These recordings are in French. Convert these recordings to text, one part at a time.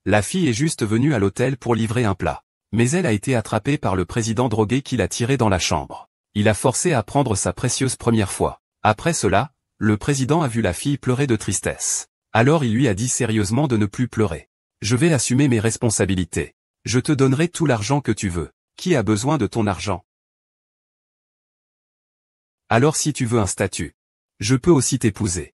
La fille est juste venue à l'hôtel pour livrer un plat. Mais elle a été attrapée par le président drogué qui l'a tirée dans la chambre. Il a forcé à prendre sa précieuse première fois. Après cela, le président a vu la fille pleurer de tristesse. Alors il lui a dit sérieusement de ne plus pleurer. Je vais assumer mes responsabilités. Je te donnerai tout l'argent que tu veux. Qui a besoin de ton argent? Alors si tu veux un statut, je peux aussi t'épouser.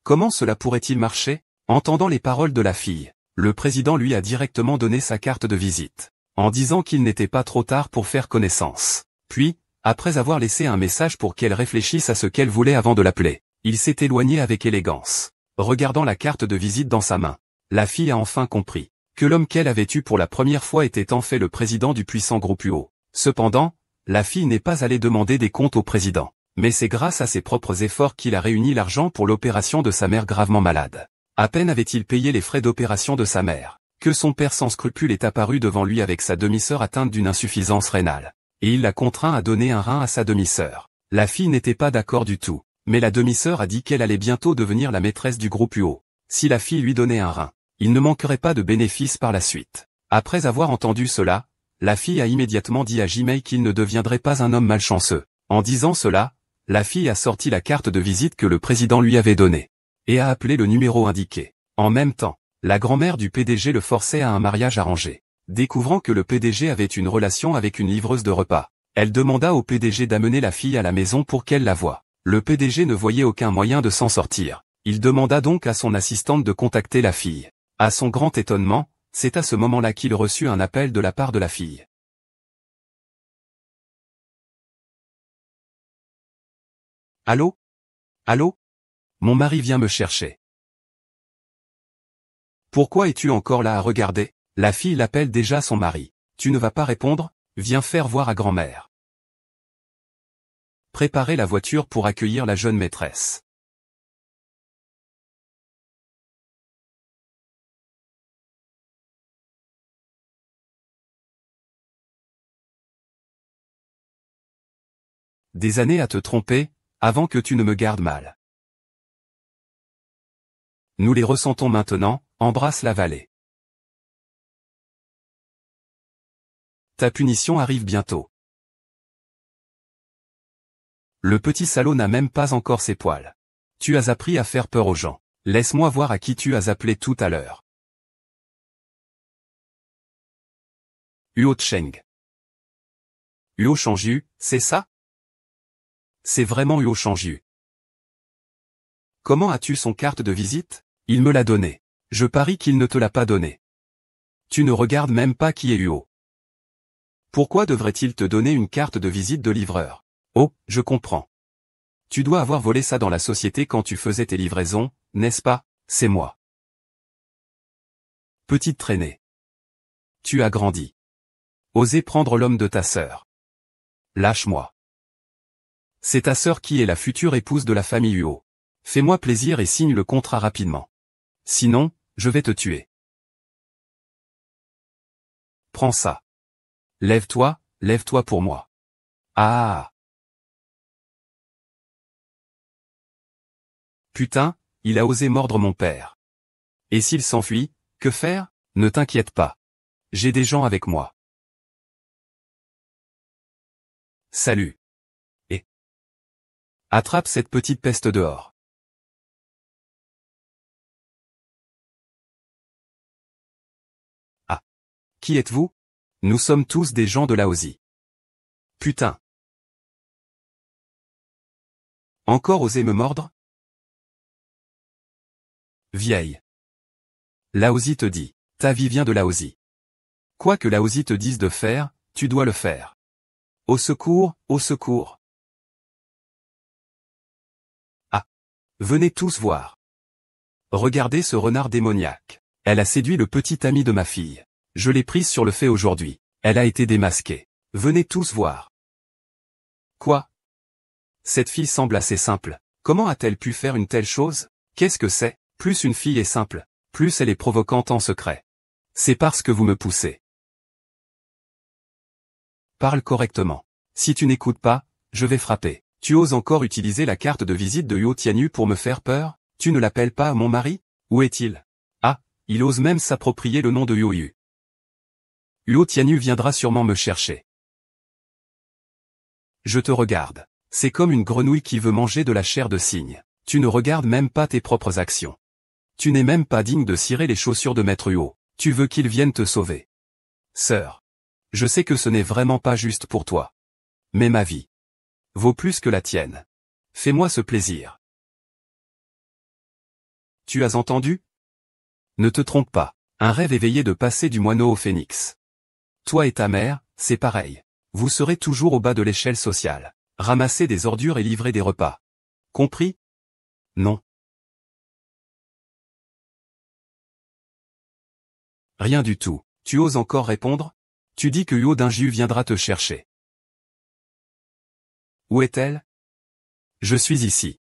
Comment cela pourrait-il marcher? Entendant les paroles de la fille, le président lui a directement donné sa carte de visite, en disant qu'il n'était pas trop tard pour faire connaissance. Puis, après avoir laissé un message pour qu'elle réfléchisse à ce qu'elle voulait avant de l'appeler, il s'est éloigné avec élégance. Regardant la carte de visite dans sa main, la fille a enfin compris que l'homme qu'elle avait eu pour la première fois était en fait le président du puissant groupe UO. Cependant, la fille n'est pas allée demander des comptes au président, mais c'est grâce à ses propres efforts qu'il a réuni l'argent pour l'opération de sa mère gravement malade. À peine avait-il payé les frais d'opération de sa mère, que son père sans scrupule est apparu devant lui avec sa demi-sœur atteinte d'une insuffisance rénale. Et il l'a contraint à donner un rein à sa demi-sœur. La fille n'était pas d'accord du tout, mais la demi-sœur a dit qu'elle allait bientôt devenir la maîtresse du groupe UO. Si la fille lui donnait un rein, il ne manquerait pas de bénéfices par la suite. Après avoir entendu cela, la fille a immédiatement dit à Jimei qu'il ne deviendrait pas un homme malchanceux. En disant cela, la fille a sorti la carte de visite que le président lui avait donnée, et a appelé le numéro indiqué. En même temps, la grand-mère du PDG le forçait à un mariage arrangé. Découvrant que le PDG avait une relation avec une livreuse de repas, elle demanda au PDG d'amener la fille à la maison pour qu'elle la voie. Le PDG ne voyait aucun moyen de s'en sortir. Il demanda donc à son assistante de contacter la fille. À son grand étonnement, c'est à ce moment-là qu'il reçut un appel de la part de la fille. Allô? Allô? Mon mari vient me chercher. Pourquoi es-tu encore là à regarder? La fille l'appelle déjà son mari. Tu ne vas pas répondre? Viens faire voir à grand-mère. Préparer la voiture pour accueillir la jeune maîtresse. Des années à te tromper, avant que tu ne me gardes mal. Nous les ressentons maintenant, embrasse la vallée. Ta punition arrive bientôt. Le petit salaud n'a même pas encore ses poils. Tu as appris à faire peur aux gens. Laisse-moi voir à qui tu as appelé tout à l'heure. Huo Cheng. Huo Changju, c'est ça? C'est vraiment Huo Changju. Comment as-tu son carte de visite? Il me l'a donnée. Je parie qu'il ne te l'a pas donnée. Tu ne regardes même pas qui est Huo. Pourquoi devrait-il te donner une carte de visite de livreur? Oh, je comprends. Tu dois avoir volé ça dans la société quand tu faisais tes livraisons, n'est-ce pas? C'est moi. Petite traînée. Tu as grandi. Osez prendre l'homme de ta sœur. Lâche-moi. C'est ta sœur qui est la future épouse de la famille Huo. Fais-moi plaisir et signe le contrat rapidement. Sinon, je vais te tuer. Prends ça. Lève-toi pour moi. Ah! Putain, il a osé mordre mon père. Et s'il s'enfuit, que faire? Ne t'inquiète pas. J'ai des gens avec moi. Salut. Et attrape cette petite peste dehors. Ah. Qui êtes-vous? Nous sommes tous des gens de Laozi. Putain. Encore osé me mordre? Vieille. Laozi te dit, ta vie vient de Laozi. Quoi que Laozi te dise de faire, tu dois le faire. Au secours, au secours. Ah. Venez tous voir. Regardez ce renard démoniaque. Elle a séduit le petit ami de ma fille. Je l'ai prise sur le fait aujourd'hui. Elle a été démasquée. Venez tous voir. Quoi? Cette fille semble assez simple. Comment a-t-elle pu faire une telle chose? Qu'est-ce que c'est? Plus une fille est simple, plus elle est provocante en secret. C'est parce que vous me poussez. Parle correctement. Si tu n'écoutes pas, je vais frapper. Tu oses encore utiliser la carte de visite de Huo Tianyu pour me faire peur? Tu ne l'appelles pas mon mari? Où est-il? Ah, il ose même s'approprier le nom de Yoyu. Huo Tianyu viendra sûrement me chercher. Je te regarde. C'est comme une grenouille qui veut manger de la chair de cygne. Tu ne regardes même pas tes propres actions. Tu n'es même pas digne de cirer les chaussures de Maître Huo. Tu veux qu'il vienne te sauver. Sœur. Je sais que ce n'est vraiment pas juste pour toi. Mais ma vie vaut plus que la tienne. Fais-moi ce plaisir. Tu as entendu? Ne te trompe pas. Un rêve éveillé de passer du moineau au phénix. Toi et ta mère, c'est pareil. Vous serez toujours au bas de l'échelle sociale. Ramasser des ordures et livrer des repas. Compris? Non. Rien du tout. Tu oses encore répondre? Tu dis que Huo Dingyu viendra te chercher. Où est-elle? Je suis ici.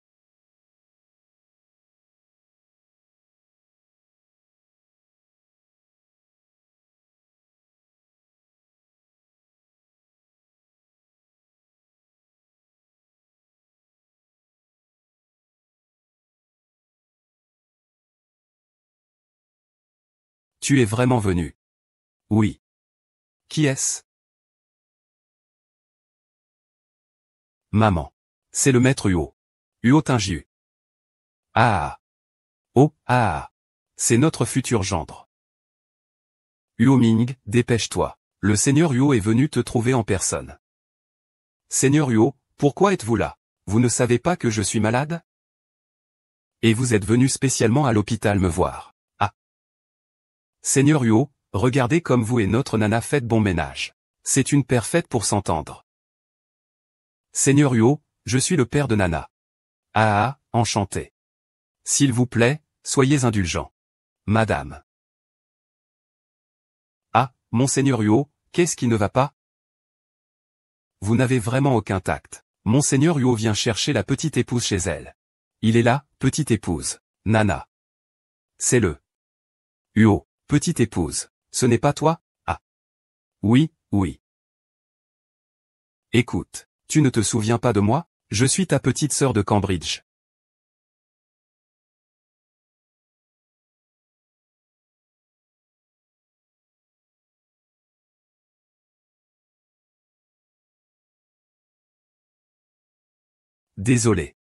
Tu es vraiment venu? Oui. Qui est-ce? Maman. C'est le maître Huo. Huo Dingyu. Ah. Oh, ah. C'est notre futur gendre. Huo Ming, dépêche-toi. Le seigneur Huo est venu te trouver en personne. Seigneur Huo, pourquoi êtes-vous là? Vous ne savez pas que je suis malade? Et vous êtes venu spécialement à l'hôpital me voir. Ah. Seigneur Huo, regardez comme vous et notre nana faites bon ménage. C'est une paire faite pour s'entendre. Seigneur Huo, je suis le père de Nana. Ah, enchanté. S'il vous plaît, soyez indulgent. Madame. Ah, Monseigneur Huo, qu'est-ce qui ne va pas? Vous n'avez vraiment aucun tact. Monseigneur Huo vient chercher la petite épouse chez elle. Il est là, petite épouse. Nana. C'est le. Huo, petite épouse. Ce n'est pas toi? Ah. Oui, oui. Écoute, tu ne te souviens pas de moi? Je suis ta petite sœur de Cambridge. Désolé.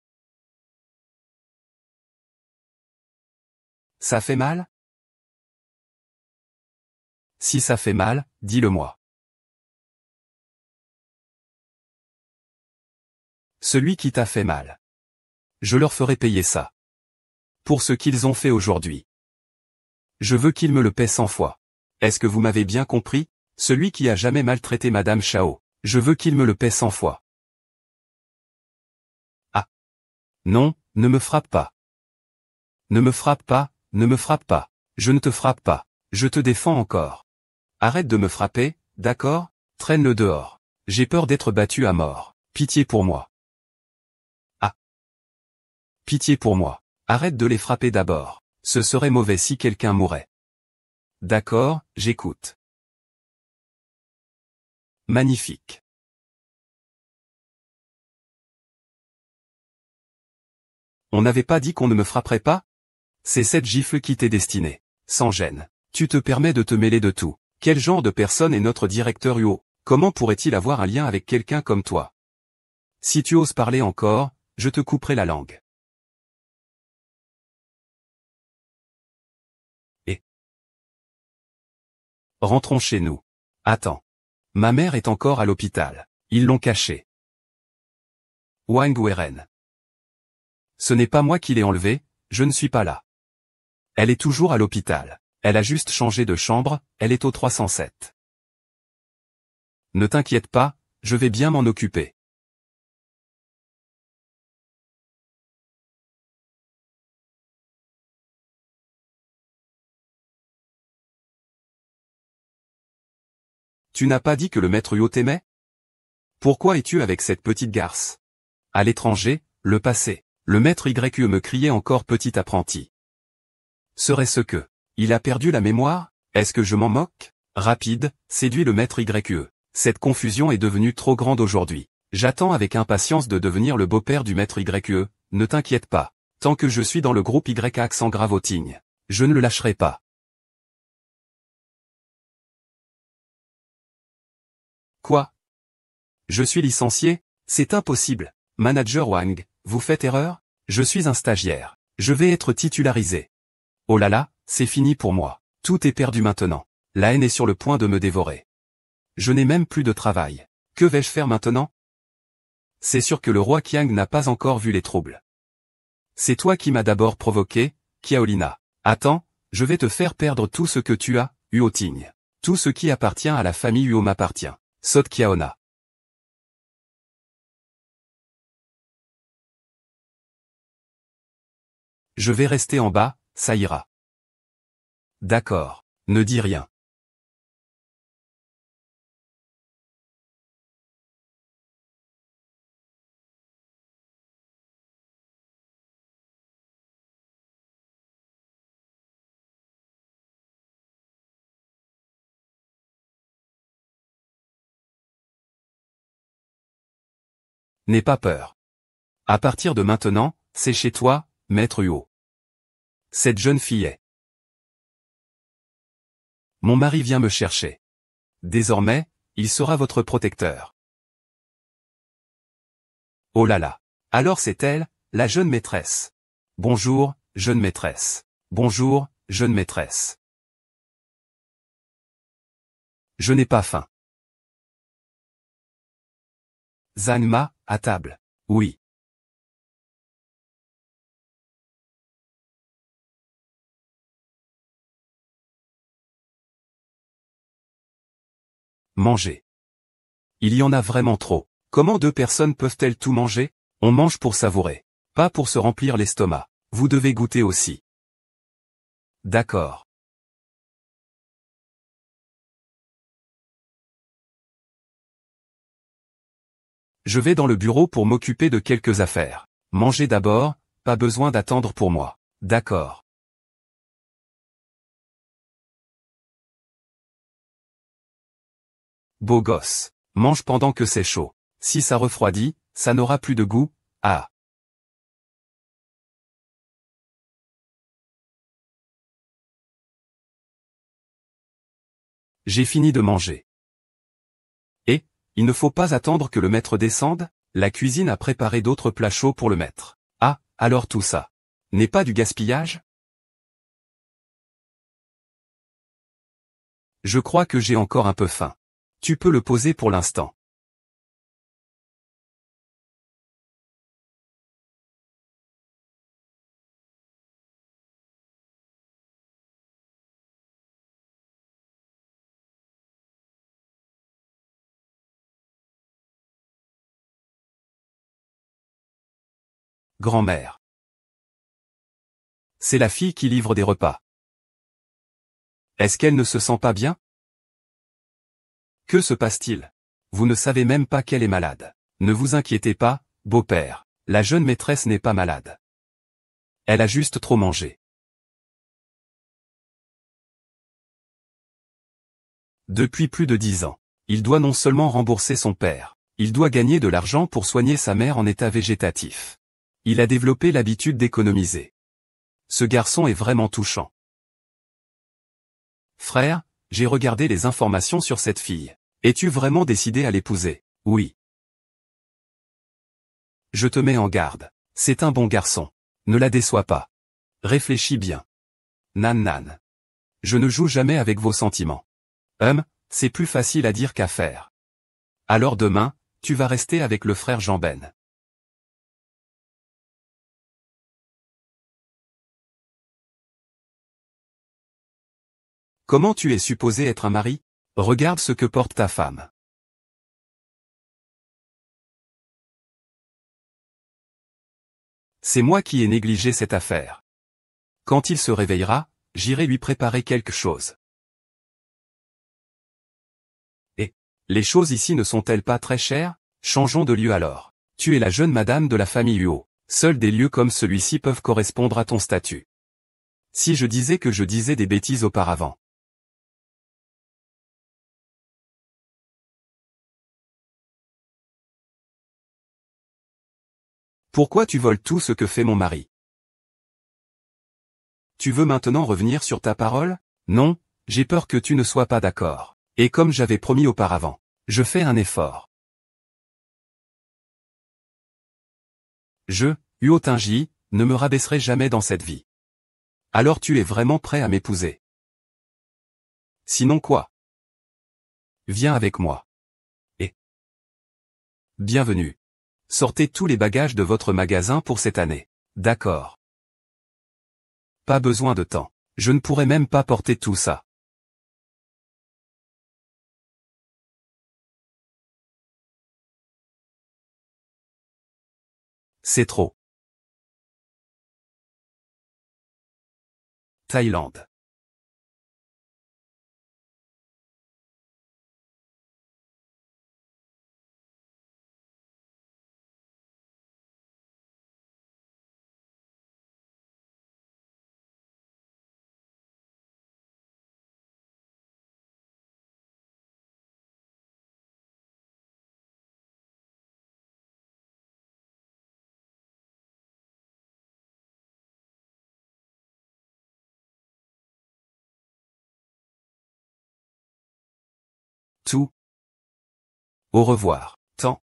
Ça fait mal? Si ça fait mal, dis-le-moi. Celui qui t'a fait mal. Je leur ferai payer ça. Pour ce qu'ils ont fait aujourd'hui. Je veux qu'ils me le paient 100 fois. Est-ce que vous m'avez bien compris? Celui qui a jamais maltraité Madame Chao. Je veux qu'il me le paie 100 fois. Ah. Non, ne me frappe pas. Ne me frappe pas, ne me frappe pas. Je ne te frappe pas. Je te défends encore. Arrête de me frapper, d'accord? Traîne-le dehors. J'ai peur d'être battu à mort. Pitié pour moi. Ah. Pitié pour moi. Arrête de les frapper d'abord. Ce serait mauvais si quelqu'un mourait. D'accord, j'écoute. Magnifique. On n'avait pas dit qu'on ne me frapperait pas? C'est cette gifle qui t'est destinée. Sans gêne. Tu te permets de te mêler de tout. Quel genre de personne est notre directeur Huo? Comment pourrait-il avoir un lien avec quelqu'un comme toi? Si tu oses parler encore, je te couperai la langue. Et rentrons chez nous. Attends. Ma mère est encore à l'hôpital. Ils l'ont cachée. Wang Weren. Ce n'est pas moi qui l'ai enlevée, je ne suis pas là. Elle est toujours à l'hôpital. Elle a juste changé de chambre, elle est au 307. Ne t'inquiète pas, je vais bien m'en occuper. Tu n'as pas dit que le maître Huo t'aimait? Pourquoi es-tu avec cette petite garce? À l'étranger, le passé. Le maître YE me criait encore petit apprenti. Serait-ce que il a perdu la mémoire? Est-ce que je m'en moque? Rapide, séduit le maître YE. Cette confusion est devenue trop grande aujourd'hui. J'attends avec impatience de devenir le beau-père du maître YE, ne t'inquiète pas. Tant que je suis dans le groupe Y accent grave au Ting. Je ne le lâcherai pas. Quoi? Je suis licencié? C'est impossible. Manager Wang, vous faites erreur? Je suis un stagiaire. Je vais être titularisé. Oh là là, c'est fini pour moi. Tout est perdu maintenant. La haine est sur le point de me dévorer. Je n'ai même plus de travail. Que vais-je faire maintenant? C'est sûr que le roi Qiang n'a pas encore vu les troubles. C'est toi qui m'as d'abord provoqué, Qiaolina. Attends, je vais te faire perdre tout ce que tu as, Huo Ting. Tout ce qui appartient à la famille Huo m'appartient. Saute Qiaona. Je vais rester en bas, ça ira. D'accord. Ne dis rien. N'aie pas peur. À partir de maintenant, c'est chez toi, maître Huo. Cette jeune fille est. Mon mari vient me chercher. Désormais, il sera votre protecteur. Oh là là. Alors c'est elle, la jeune maîtresse. Bonjour, jeune maîtresse. Bonjour, jeune maîtresse. Je n'ai pas faim. Zanma, à table. Oui. Manger. Il y en a vraiment trop. Comment deux personnes peuvent-elles tout manger? On mange pour savourer. Pas pour se remplir l'estomac. Vous devez goûter aussi. D'accord. Je vais dans le bureau pour m'occuper de quelques affaires. Mangez d'abord, pas besoin d'attendre pour moi. D'accord. Beau gosse. Mange pendant que c'est chaud. Si ça refroidit, ça n'aura plus de goût. Ah. J'ai fini de manger. Et, il ne faut pas attendre que le maître descende, la cuisine a préparé d'autres plats chauds pour le maître. Ah, alors tout ça n'est pas du gaspillage? Je crois que j'ai encore un peu faim. Tu peux le poser pour l'instant. Grand-mère. C'est la fille qui livre des repas. Est-ce qu'elle ne se sent pas bien? Que se passe-t-il? Vous ne savez même pas qu'elle est malade. Ne vous inquiétez pas, beau-père. La jeune maîtresse n'est pas malade. Elle a juste trop mangé. Depuis plus de 10 ans. Il doit non seulement rembourser son père, il doit gagner de l'argent pour soigner sa mère en état végétatif. Il a développé l'habitude d'économiser. Ce garçon est vraiment touchant. Frère, j'ai regardé les informations sur cette fille. Es-tu vraiment décidé à l'épouser? Oui. Je te mets en garde. C'est un bon garçon. Ne la déçois pas. Réfléchis bien. Nan nan. Je ne joue jamais avec vos sentiments. C'est plus facile à dire qu'à faire. Alors demain, tu vas rester avec le frère Jean-Ben. Comment tu es supposé être un mari? Regarde ce que porte ta femme. C'est moi qui ai négligé cette affaire. Quand il se réveillera, j'irai lui préparer quelque chose. Et, les choses ici ne sont-elles pas très chères? Changeons de lieu alors. Tu es la jeune madame de la famille Huo. Seuls des lieux comme celui-ci peuvent correspondre à ton statut. Si je disais que je disais des bêtises auparavant. Pourquoi tu voles tout ce que fait mon mari? Tu veux maintenant revenir sur ta parole? Non, j'ai peur que tu ne sois pas d'accord. Et comme j'avais promis auparavant, je fais un effort. Je, Huo Tinji, ne me rabaisserai jamais dans cette vie. Alors tu es vraiment prêt à m'épouser? Sinon quoi? Viens avec moi. Et bienvenue. Sortez tous les bagages de votre magasin pour cette année. D'accord. Pas besoin de temps. Je ne pourrais même pas porter tout ça. C'est trop. Thaïlande. Tout. Au revoir. Temps.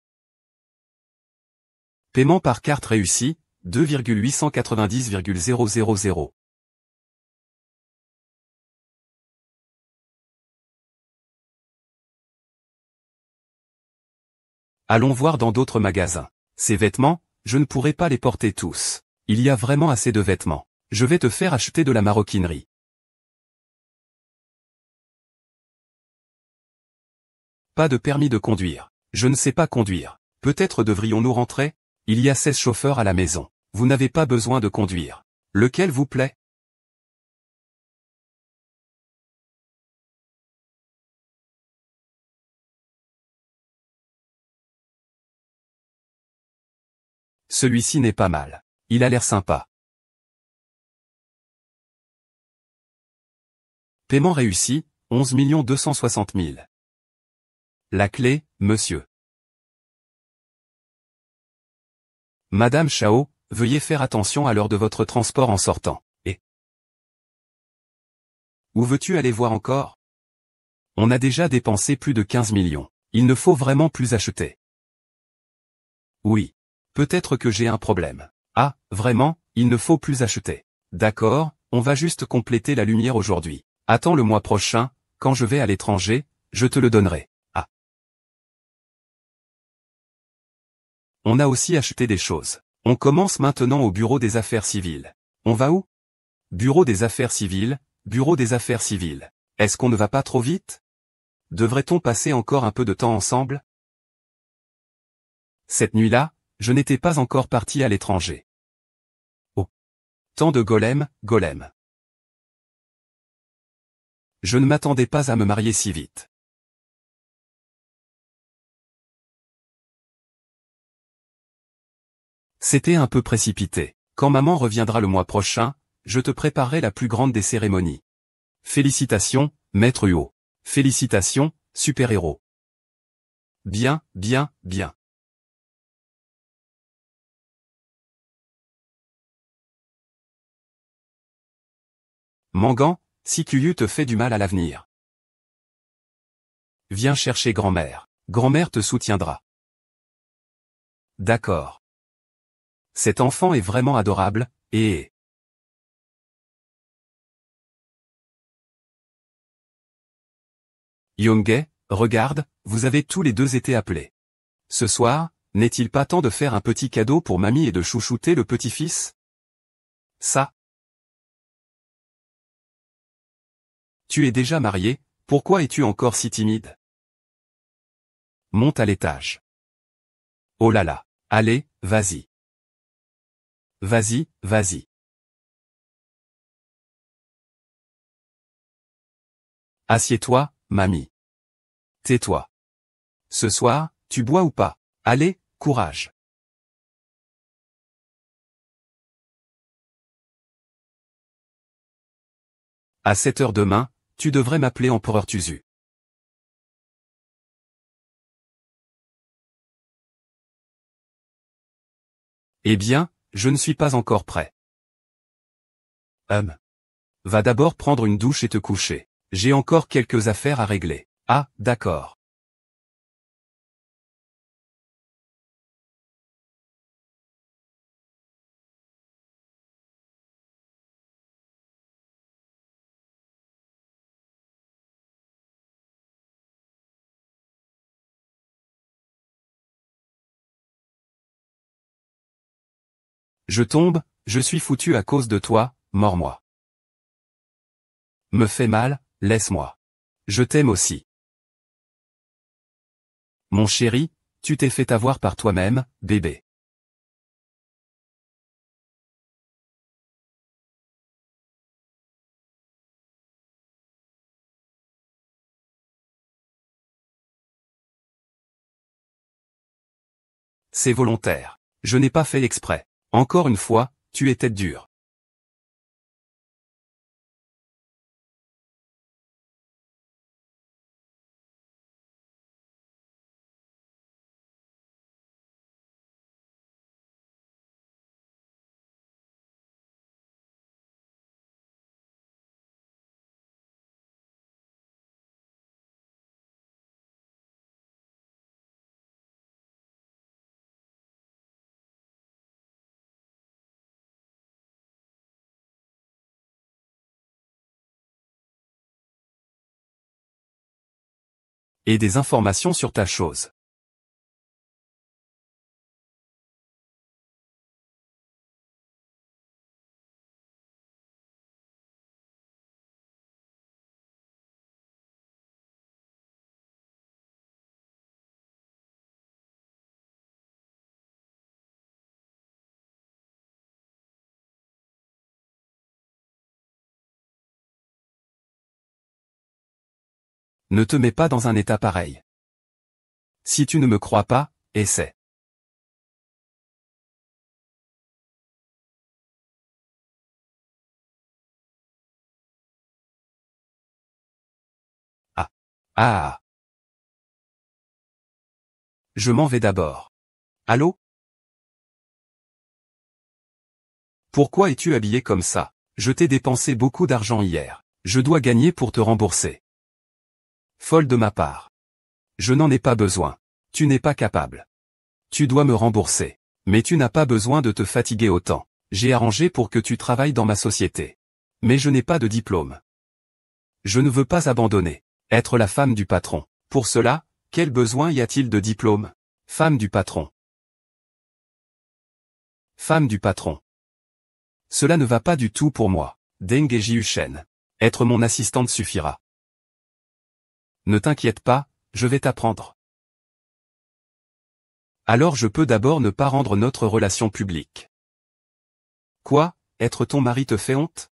Paiement par carte réussi, 2,890,000. Allons voir dans d'autres magasins. Ces vêtements, je ne pourrai pas les porter tous. Il y a vraiment assez de vêtements. Je vais te faire acheter de la maroquinerie. Pas de permis de conduire. Je ne sais pas conduire. Peut-être devrions-nous rentrer? Il y a 16 chauffeurs à la maison. Vous n'avez pas besoin de conduire. Lequel vous plaît? Celui-ci n'est pas mal. Il a l'air sympa. Paiement réussi, 11 260 000. La clé, monsieur. Madame Chao, veuillez faire attention à l'heure de votre transport en sortant. Et où veux-tu aller voir encore? On a déjà dépensé plus de 15 millions. Il ne faut vraiment plus acheter. Oui. Peut-être que j'ai un problème. Ah, vraiment, il ne faut plus acheter. D'accord, on va juste compléter la lumière aujourd'hui. Attends le mois prochain, quand je vais à l'étranger, je te le donnerai. Ah. On a aussi acheté des choses. On commence maintenant au bureau des affaires civiles. On va où? Bureau des affaires civiles, bureau des affaires civiles. Est-ce qu'on ne va pas trop vite? Devrait-on passer encore un peu de temps ensemble? Cette nuit-là, je n'étais pas encore parti à l'étranger. Oh. Tant de golem, golem. Je ne m'attendais pas à me marier si vite. C'était un peu précipité. Quand maman reviendra le mois prochain, je te préparerai la plus grande des cérémonies. Félicitations, maître Huo. Félicitations, super-héros. Bien, bien, bien. Mangan, si Kuyu te fait du mal à l'avenir. Viens chercher grand-mère. Grand-mère te soutiendra. D'accord. Cet enfant est vraiment adorable, et... Yoongae, regarde, vous avez tous les deux été appelés. Ce soir, n'est-il pas temps de faire un petit cadeau pour mamie et de chouchouter le petit-fils? Ça. Tu es déjà marié, pourquoi es-tu encore si timide? Monte à l'étage. Oh là là. Allez, vas-y. Vas-y, vas-y. Assieds-toi, mamie. Tais-toi. Ce soir, tu bois ou pas? Allez, courage. À 7 heures demain, tu devrais m'appeler empereur Tuzu. Eh bien, je ne suis pas encore prêt. Hum. Va d'abord prendre une douche et te coucher. J'ai encore quelques affaires à régler. Ah, d'accord. Je tombe, je suis foutu à cause de toi, mords-moi. Me fais mal, laisse-moi. Je t'aime aussi. Mon chéri, tu t'es fait avoir par toi-même, bébé. C'est volontaire. Je n'ai pas fait exprès. Encore une fois, tu es tête dure. Et des informations sur ta chose. Ne te mets pas dans un état pareil. Si tu ne me crois pas, essaie. Ah. Ah. Je m'en vais d'abord. Allô? Pourquoi es-tu habillé comme ça? Je t'ai dépensé beaucoup d'argent hier. Je dois gagner pour te rembourser. Folle de ma part. Je n'en ai pas besoin. Tu n'es pas capable. Tu dois me rembourser. Mais tu n'as pas besoin de te fatiguer autant. J'ai arrangé pour que tu travailles dans ma société. Mais je n'ai pas de diplôme. Je ne veux pas abandonner. Être la femme du patron. Pour cela, quel besoin y a-t-il de diplôme? Femme du patron. Femme du patron. Cela ne va pas du tout pour moi. Deng Jiushen. Être mon assistante suffira. Ne t'inquiète pas, je vais t'apprendre. Alors je peux d'abord ne pas rendre notre relation publique. Quoi, être ton mari te fait honte?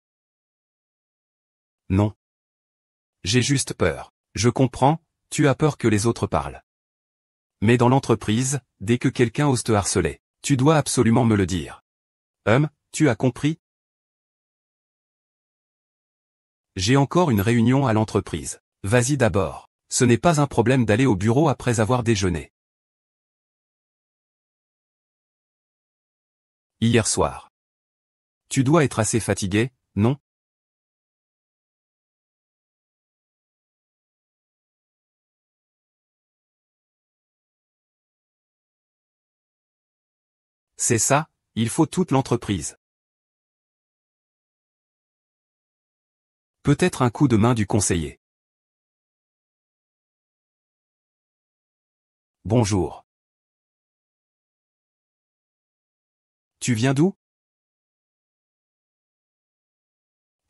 Non. J'ai juste peur. Je comprends, tu as peur que les autres parlent. Mais dans l'entreprise, dès que quelqu'un ose te harceler, tu dois absolument me le dire. Tu as compris? J'ai encore une réunion à l'entreprise. Vas-y d'abord. Ce n'est pas un problème d'aller au bureau après avoir déjeuné. Hier soir. Tu dois être assez fatigué, non? C'est ça, il faut toute l'entreprise. Peut-être un coup de main du conseiller. Bonjour. Tu viens d'où?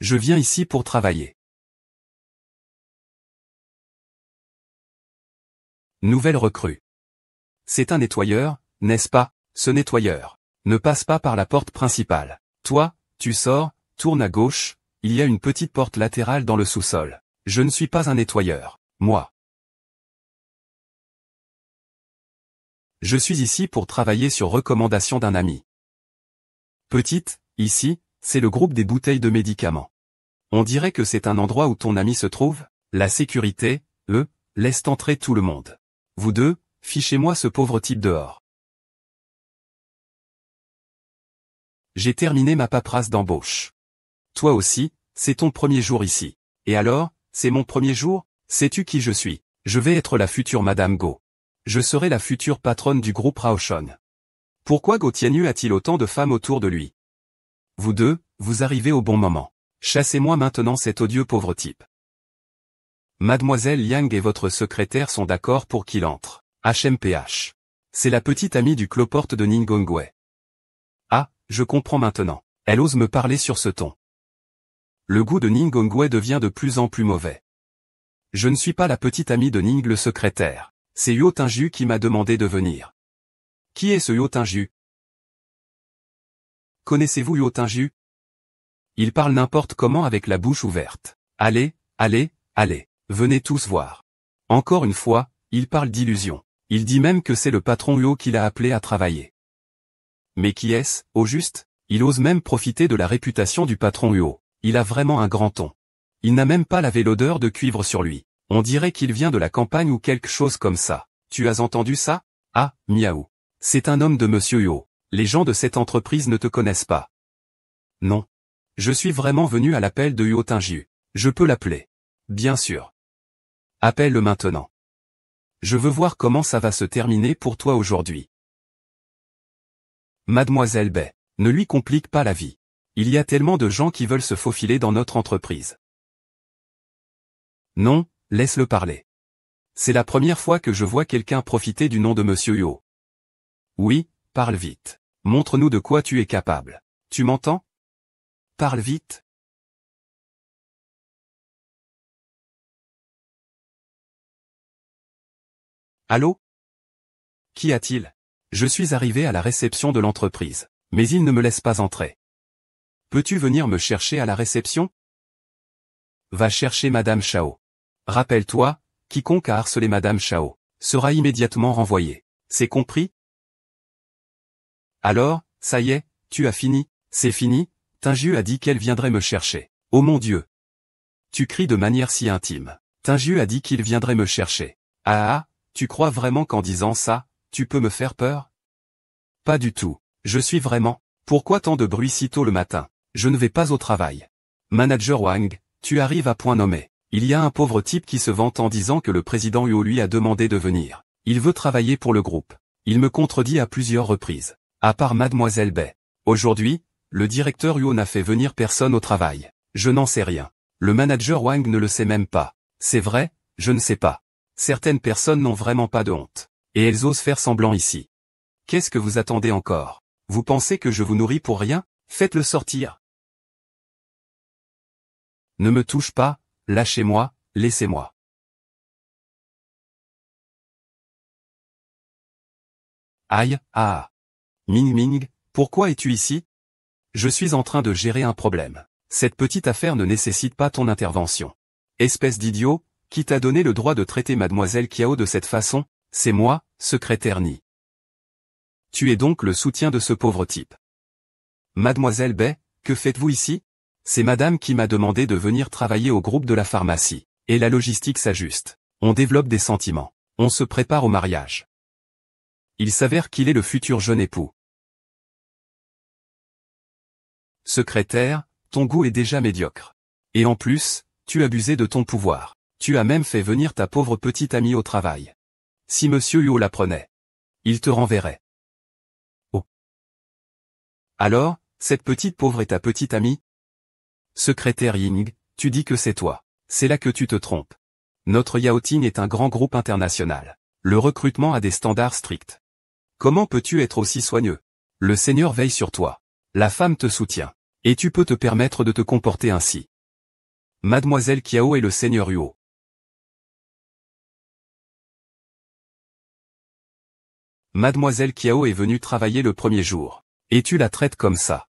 Je viens ici pour travailler. Nouvelle recrue. C'est un nettoyeur, n'est-ce pas? Ce nettoyeur ne passe pas par la porte principale. Toi, tu sors, tourne à gauche, il y a une petite porte latérale dans le sous-sol. Je ne suis pas un nettoyeur, moi. Je suis ici pour travailler sur recommandation d'un ami. Petite, ici, c'est le groupe des bouteilles de médicaments. On dirait que c'est un endroit où ton ami se trouve. La sécurité, eux, laissent entrer tout le monde. Vous deux, fichez-moi ce pauvre type dehors. J'ai terminé ma paperasse d'embauche. Toi aussi, C'est ton premier jour ici. Et alors, c'est mon premier jour? Sais-tu qui je suis? Je vais être la future Madame Go. Je serai la future patronne du groupe Raoshon. Pourquoi Go Tianyu a-t-il autant de femmes autour de lui? Vous deux, vous arrivez au bon moment. Chassez-moi maintenant cet odieux pauvre type. Mademoiselle Yang et votre secrétaire sont d'accord pour qu'il entre. HMPH. C'est la petite amie du cloporte de Ningongwe. Ah, je comprends maintenant. Elle ose me parler sur ce ton. Le goût de Ningongwe devient de plus en plus mauvais. Je ne suis pas la petite amie de Ning le secrétaire. C'est Yo Tinju qui m'a demandé de venir. Qui est ce Yo Tinju? Connaissez-vous Yo Tinju? Il parle n'importe comment avec la bouche ouverte. Allez, allez, allez, venez tous voir. Encore une fois, il parle d'illusion. Il dit même que c'est le patron Yo qui l'a appelé à travailler. Mais qui est-ce, au juste? Il ose même profiter de la réputation du patron Yo. Il a vraiment un grand ton. Il n'a même pas lavé l'odeur de cuivre sur lui. On dirait qu'il vient de la campagne ou quelque chose comme ça. Tu as entendu ça? Ah, miaou. C'est un homme de Monsieur Yo. Les gens de cette entreprise ne te connaissent pas. Non. Je suis vraiment venu à l'appel de Yo Tinju. Je peux l'appeler. Bien sûr. Appelle-le maintenant. Je veux voir comment ça va se terminer pour toi aujourd'hui. Mademoiselle Bay, ne lui complique pas la vie. Il y a tellement de gens qui veulent se faufiler dans notre entreprise. Non, laisse-le parler. C'est la première fois que je vois quelqu'un profiter du nom de Monsieur Yo. Oui, parle vite. Montre-nous de quoi tu es capable. Tu m'entends? Parle vite. Allô? Qu'y a-t-il? Je suis arrivé à la réception de l'entreprise, mais il ne me laisse pas entrer. Peux-tu venir me chercher à la réception? Va chercher Madame Chao. Rappelle-toi, quiconque a harcelé Madame Chao sera immédiatement renvoyé. C'est compris? Alors, ça y est, tu as fini, c'est fini, Tinju a dit qu'elle viendrait me chercher. Oh mon Dieu! Tu cries de manière si intime. Tinju a dit qu'il viendrait me chercher. Ah, tu crois vraiment qu'en disant ça, tu peux me faire peur? Pas du tout. Je suis vraiment... Pourquoi tant de bruit si tôt le matin? Je ne vais pas au travail. Manager Wang, tu arrives à point nommé. Il y a un pauvre type qui se vante en disant que le président Yo lui a demandé de venir. Il veut travailler pour le groupe. Il me contredit à plusieurs reprises. À part Mademoiselle Bay. Aujourd'hui, le directeur Yo n'a fait venir personne au travail. Je n'en sais rien. Le manager Wang ne le sait même pas. C'est vrai, je ne sais pas. Certaines personnes n'ont vraiment pas de honte. Et elles osent faire semblant ici. Qu'est-ce que vous attendez encore? Vous pensez que je vous nourris pour rien? Faites-le sortir. Ne me touche pas, lâchez-moi, laissez-moi. Aïe, ah. Ming Ming, pourquoi es-tu ici? Je suis en train de gérer un problème. Cette petite affaire ne nécessite pas ton intervention. Espèce d'idiot, qui t'a donné le droit de traiter Mademoiselle Kiao de cette façon? C'est moi, secrétaire Ni. Tu es donc le soutien de ce pauvre type. Mademoiselle Bay, que faites-vous ici? C'est madame qui m'a demandé de venir travailler au groupe de la pharmacie. Et la logistique s'ajuste. On développe des sentiments. On se prépare au mariage. Il s'avère qu'il est le futur jeune époux. Secrétaire, ton goût est déjà médiocre. Et en plus, tu abusais de ton pouvoir. Tu as même fait venir ta pauvre petite amie au travail. Si Monsieur Yo l'apprenait, il te renverrait. Oh. Alors, cette petite pauvre est ta petite amie? Secrétaire Ying, tu dis que c'est toi. C'est là que tu te trompes. Notre Yaoting est un grand groupe international. Le recrutement a des standards stricts. Comment peux-tu être aussi soigneux? Le Seigneur veille sur toi. La femme te soutient. Et tu peux te permettre de te comporter ainsi. Mademoiselle Kiao et le Seigneur Yo. Mademoiselle Kiao est venue travailler le premier jour. Et tu la traites comme ça.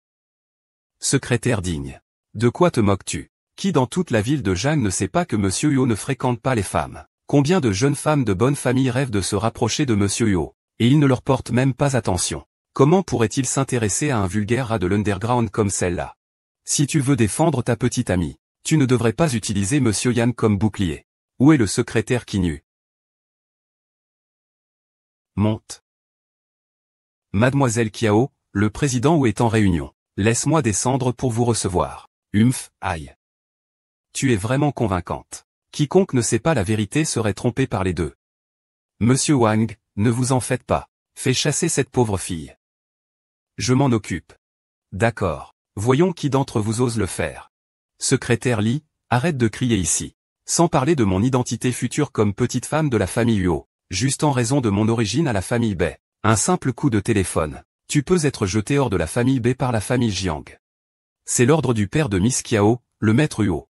Secrétaire digne. De quoi te moques-tu? Qui dans toute la ville de Jang ne sait pas que Monsieur Yo ne fréquente pas les femmes? Combien de jeunes femmes de bonne famille rêvent de se rapprocher de Monsieur Yo? Et il ne leur porte même pas attention. Comment pourrait-il s'intéresser à un vulgaire rat de l'underground comme celle-là? Si tu veux défendre ta petite amie, tu ne devrais pas utiliser Monsieur Yan comme bouclier. Où est le secrétaire Kinyu? Monte. Mademoiselle Kiao, le président Wu est en réunion. Laisse-moi descendre pour vous recevoir. Aïe. Tu es vraiment convaincante. Quiconque ne sait pas la vérité serait trompé par les deux. Monsieur Wang, ne vous en faites pas. Fais chasser cette pauvre fille. Je m'en occupe. D'accord. Voyons qui d'entre vous ose le faire. Secrétaire Li, arrête de crier ici. Sans parler de mon identité future comme petite femme de la famille Huo, juste en raison de mon origine à la famille Bei. Un simple coup de téléphone. Tu peux être jeté hors de la famille Bei par la famille Jiang. C'est l'ordre du père de Miss Qiao, le maître Huo.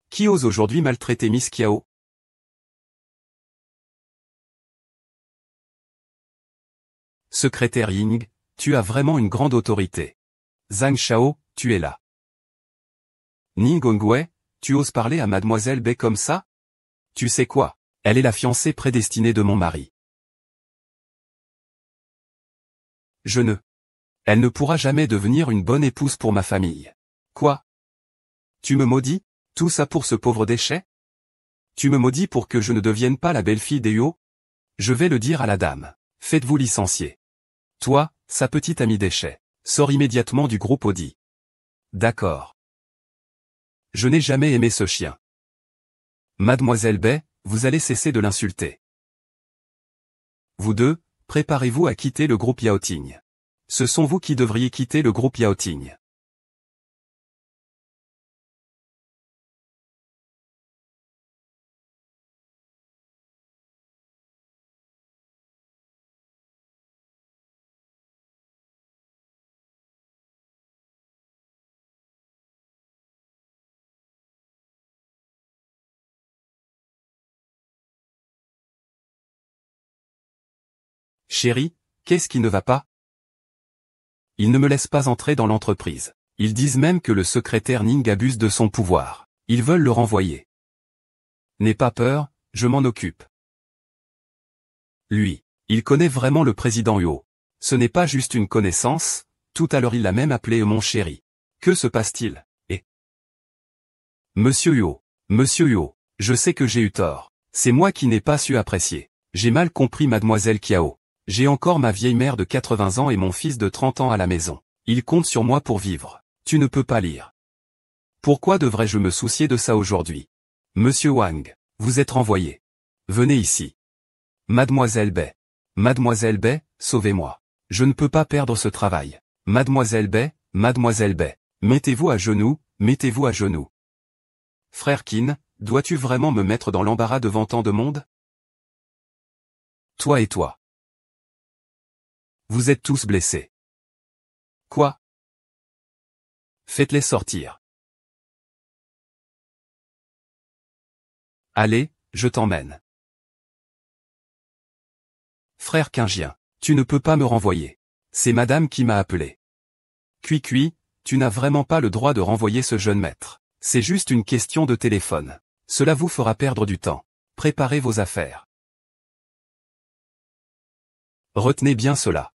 Qui ose aujourd'hui maltraiter Miss Qiao? Secrétaire Ying, tu as vraiment une grande autorité. Zhang Shao, tu es là. Ning Gongwei, tu oses parler à mademoiselle Bei comme ça? Tu sais quoi? Elle est la fiancée prédestinée de mon mari. Elle ne pourra jamais devenir une bonne épouse pour ma famille. Quoi? Tu me maudis? Tout ça pour ce pauvre déchet? Tu me maudis pour que je ne devienne pas la belle-fille des Huo? Je vais le dire à la dame. Faites-vous licencier. Toi, sa petite amie déchet, sors immédiatement du groupe Audi. D'accord. Je n'ai jamais aimé ce chien. Mademoiselle Bei, vous allez cesser de l'insulter. Vous deux, préparez-vous à quitter le groupe Yaoting. Ce sont vous qui devriez quitter le groupe Yaoting. Chérie, qu'est-ce qui ne va pas? Ils ne me laissent pas entrer dans l'entreprise. Ils disent même que le secrétaire Ning abuse de son pouvoir. Ils veulent le renvoyer. N'aie pas peur, je m'en occupe. Lui, il connaît vraiment le président Huo. Ce n'est pas juste une connaissance, tout à l'heure il l'a même appelé mon chéri. Que se passe-t-il? Monsieur Huo, je sais que j'ai eu tort. C'est moi qui n'ai pas su apprécier. J'ai mal compris mademoiselle Qiao. J'ai encore ma vieille mère de 80 ans et mon fils de 30 ans à la maison. Ils comptent sur moi pour vivre. Tu ne peux pas lire. Pourquoi devrais-je me soucier de ça aujourd'hui? Monsieur Wang, vous êtes renvoyé. Venez ici. Mademoiselle Bei, sauvez-moi. Je ne peux pas perdre ce travail. Mademoiselle Bei, mettez-vous à genoux, mettez-vous à genoux. Frère Qin, dois-tu vraiment me mettre dans l'embarras devant tant de monde? Toi et toi. Vous êtes tous blessés. Quoi? Faites-les sortir. Allez, je t'emmène. Frère Qingien, tu ne peux pas me renvoyer. C'est madame qui m'a appelé. Cui, tu n'as vraiment pas le droit de renvoyer ce jeune maître. C'est juste une question de téléphone. Cela vous fera perdre du temps. Préparez vos affaires. Retenez bien cela.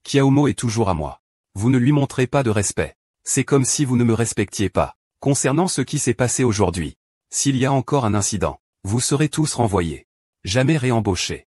Qiaomo est toujours à moi. Vous ne lui montrez pas de respect. C'est comme si vous ne me respectiez pas. Concernant ce qui s'est passé aujourd'hui, s'il y a encore un incident, vous serez tous renvoyés. Jamais réembauchés.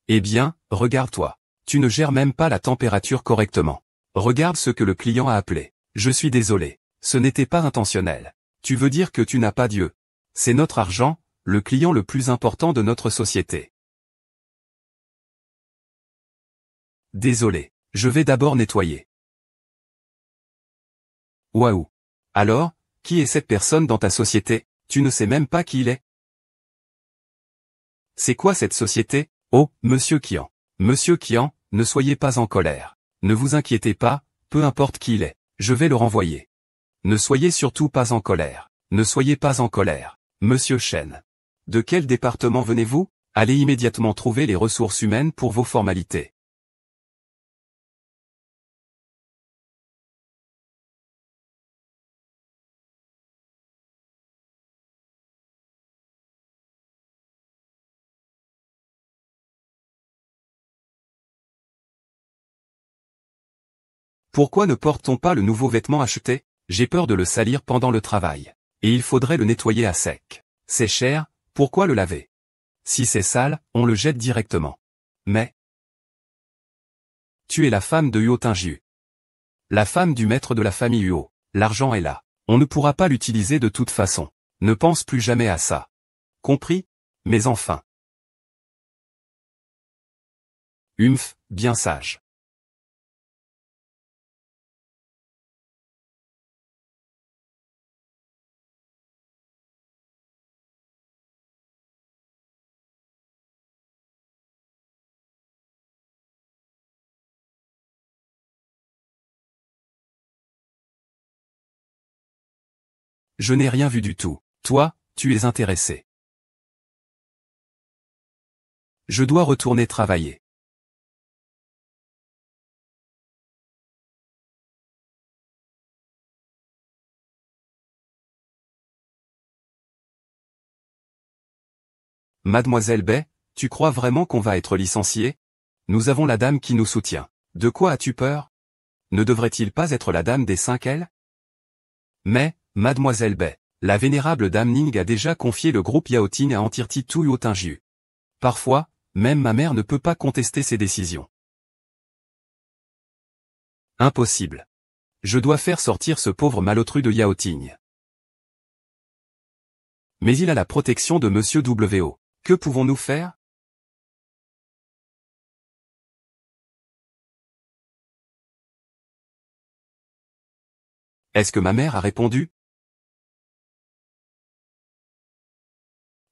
Eh bien, regarde-toi. Tu ne gères même pas la température correctement. Regarde ce que le client a appelé. Je suis désolé. Ce n'était pas intentionnel. Tu veux dire que tu n'as pas Dieu. C'est notre argent, le client le plus important de notre société. Désolé. Je vais d'abord nettoyer. Waouh. Alors, qui est cette personne dans ta société? Tu ne sais même pas qui il est? C'est quoi cette société? Oh, Monsieur Qian. Monsieur Qian, ne soyez pas en colère. Ne vous inquiétez pas, peu importe qui il est, je vais le renvoyer. Ne soyez surtout pas en colère. Ne soyez pas en colère. Monsieur Shen. De quel département venez-vous? Allez immédiatement trouver les ressources humaines pour vos formalités. Pourquoi ne porte-t-on pas le nouveau vêtement acheté? J'ai peur de le salir pendant le travail. Et il faudrait le nettoyer à sec. C'est cher, pourquoi le laver? Si c'est sale, on le jette directement. Mais... Tu es la femme de Huo Tingjiu. La femme du maître de la famille Huo. L'argent est là. On ne pourra pas l'utiliser de toute façon. Ne pense plus jamais à ça. Compris? Mais enfin. Humph, bien sage. Je n'ai rien vu du tout. Toi, tu es intéressé. Je dois retourner travailler. Mademoiselle Bay, tu crois vraiment qu'on va être licencié? Nous avons la dame qui nous soutient. De quoi as-tu peur? Ne devrait-il pas être la dame des 5 L? Mais, Mademoiselle Bay, la vénérable dame Ning a déjà confié le groupe Yaoting à Antirti Tu Huo Tingjiu. Parfois, même ma mère ne peut pas contester ses décisions. Impossible. Je dois faire sortir ce pauvre malotru de Yaoting. Mais il a la protection de Monsieur W.O. Que pouvons-nous faire? Est-ce que ma mère a répondu?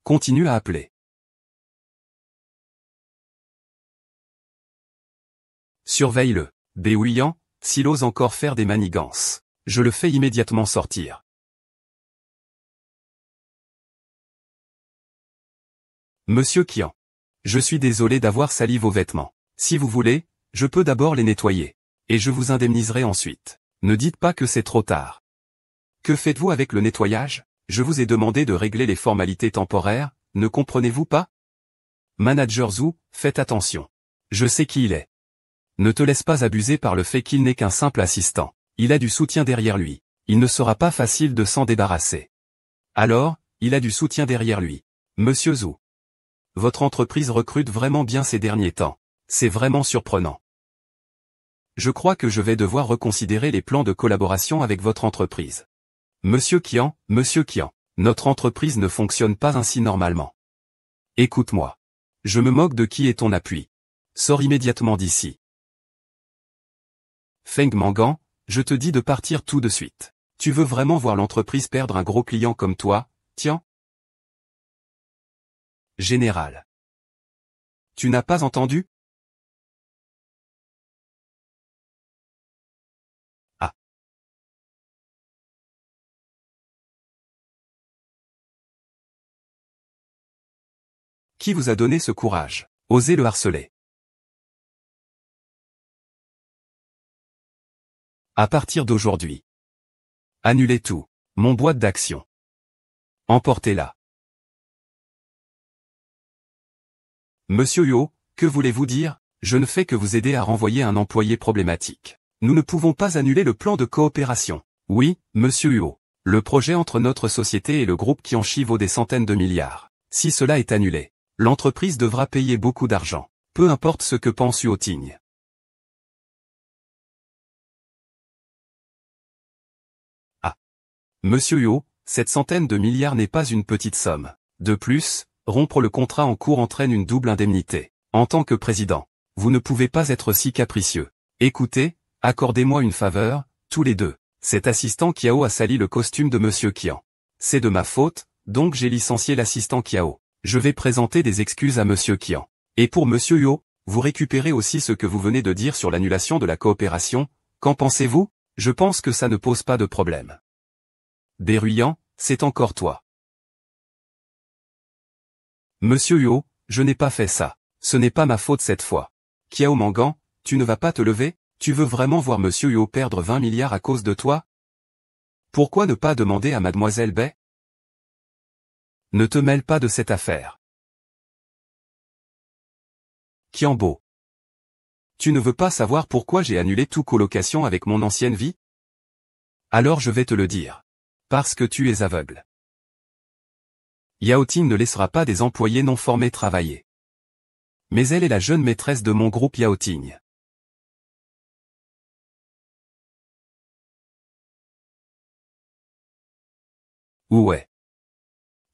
Continue à appeler. Surveille-le. Béouillant, s'il ose encore faire des manigances. Je le fais immédiatement sortir. Monsieur Qian. Je suis désolé d'avoir sali vos vêtements. Si vous voulez, je peux d'abord les nettoyer. Et je vous indemniserai ensuite. Ne dites pas que c'est trop tard. Que faites-vous avec le nettoyage? Je vous ai demandé de régler les formalités temporaires, ne comprenez-vous pas? Manager Zhu, faites attention. Je sais qui il est. Ne te laisse pas abuser par le fait qu'il n'est qu'un simple assistant. Il a du soutien derrière lui. Il ne sera pas facile de s'en débarrasser. Alors, il a du soutien derrière lui. Monsieur Zhu. Votre entreprise recrute vraiment bien ces derniers temps. C'est vraiment surprenant. Je crois que je vais devoir reconsidérer les plans de collaboration avec votre entreprise. Monsieur Qian, notre entreprise ne fonctionne pas ainsi normalement. Écoute-moi. Je me moque de qui est ton appui. Sors immédiatement d'ici. Feng Mangan, je te dis de partir tout de suite. Tu veux vraiment voir l'entreprise perdre un gros client comme toi, tiens? Général. Tu n'as pas entendu? Ah. Qui vous a donné ce courage? Osez le harceler. À partir d'aujourd'hui. Annulez tout. Mon boîte d'action. Emportez-la. Monsieur Huo, que voulez-vous dire? Je ne fais que vous aider à renvoyer un employé problématique. Nous ne pouvons pas annuler le plan de coopération. Oui, monsieur Huo. Le projet entre notre société et le groupe Qianchi vaut des centaines de milliards. Si cela est annulé, l'entreprise devra payer beaucoup d'argent. Peu importe ce que pense Huo Ting. Ah. Monsieur Huo, cette centaine de milliards n'est pas une petite somme. De plus, rompre le contrat en cours entraîne une double indemnité. En tant que président, vous ne pouvez pas être si capricieux. Écoutez, accordez-moi une faveur, tous les deux. Cet assistant Kiao a sali le costume de Monsieur Qian. C'est de ma faute, donc j'ai licencié l'assistant Kiao. Je vais présenter des excuses à Monsieur Qian. Et pour Monsieur Huo, vous récupérez aussi ce que vous venez de dire sur l'annulation de la coopération. Qu'en pensez-vous? Je pense que ça ne pose pas de problème. Berruyan, c'est encore toi. Monsieur Huo, je n'ai pas fait ça. Ce n'est pas ma faute cette fois. Kiao Mangan, tu ne vas pas te lever? Tu veux vraiment voir Monsieur Huo perdre 20 milliards à cause de toi? Pourquoi ne pas demander à Mademoiselle Bay? Ne te mêle pas de cette affaire. Qianbo. Tu ne veux pas savoir pourquoi j'ai annulé toute colocation avec mon ancienne vie? Alors je vais te le dire. Parce que tu es aveugle. Yao Ting ne laissera pas des employés non formés travailler. Mais elle est la jeune maîtresse de mon groupe Yao Ting. Ouais.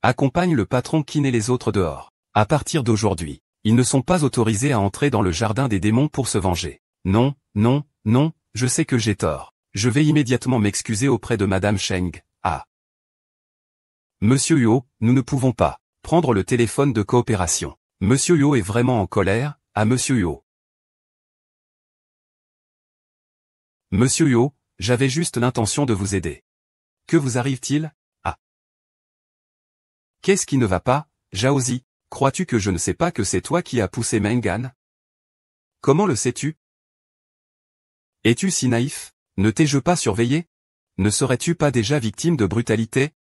Accompagne le patron Qin et les autres dehors. À partir d'aujourd'hui, ils ne sont pas autorisés à entrer dans le jardin des démons pour se venger. Non, non, non, je sais que j'ai tort. Je vais immédiatement m'excuser auprès de Madame Cheng. Ah. Monsieur Yo, nous ne pouvons pas prendre le téléphone de coopération. Monsieur Yo est vraiment en colère. À Monsieur Yo. Monsieur Yo, j'avais juste l'intention de vous aider. Que vous arrive-t-il? Ah. Qu'est-ce qui ne va pas, Jaozi? Crois-tu que je ne sais pas que c'est toi qui as poussé Mengan? Comment le sais-tu? Es-tu si naïf? Ne t'ai-je pas surveillé? Ne serais-tu pas déjà victime de brutalité?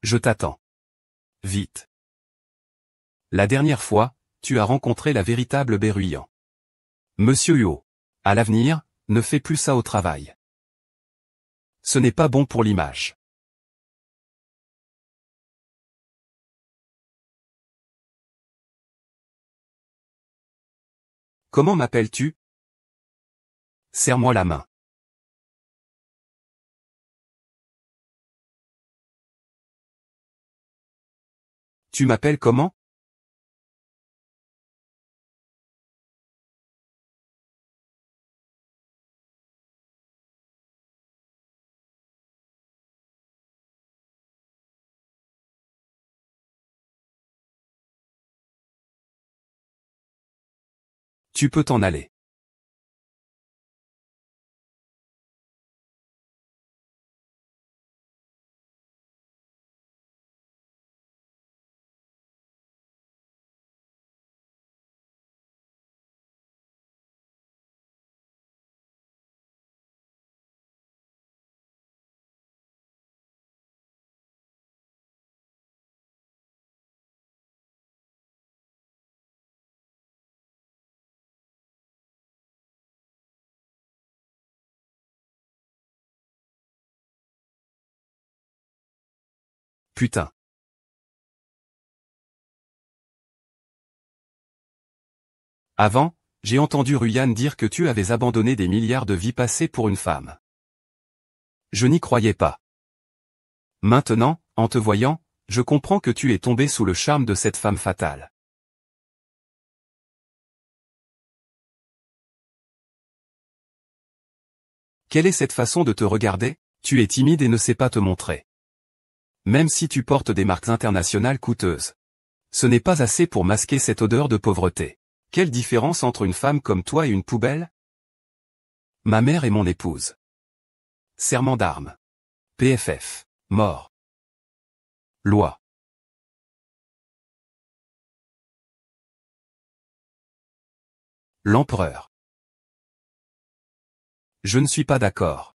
Je t'attends. Vite. La dernière fois, tu as rencontré la véritable Berruyan. Monsieur Yo. À l'avenir, ne fais plus ça au travail. Ce n'est pas bon pour l'image. Comment m'appelles-tu? Serre-moi la main. Tu m'appelles comment? Tu peux t'en aller. Putain. Avant, j'ai entendu Ruyan dire que tu avais abandonné des milliards de vies passées pour une femme. Je n'y croyais pas. Maintenant, en te voyant, je comprends que tu es tombé sous le charme de cette femme fatale. Quelle est cette façon de te regarder? Tu es timide et ne sais pas te montrer. Même si tu portes des marques internationales coûteuses. Ce n'est pas assez pour masquer cette odeur de pauvreté. Quelle différence entre une femme comme toi et une poubelle? Ma mère est mon épouse. Serment d'armes. PFF. Mort. Loi. L'empereur. Je ne suis pas d'accord.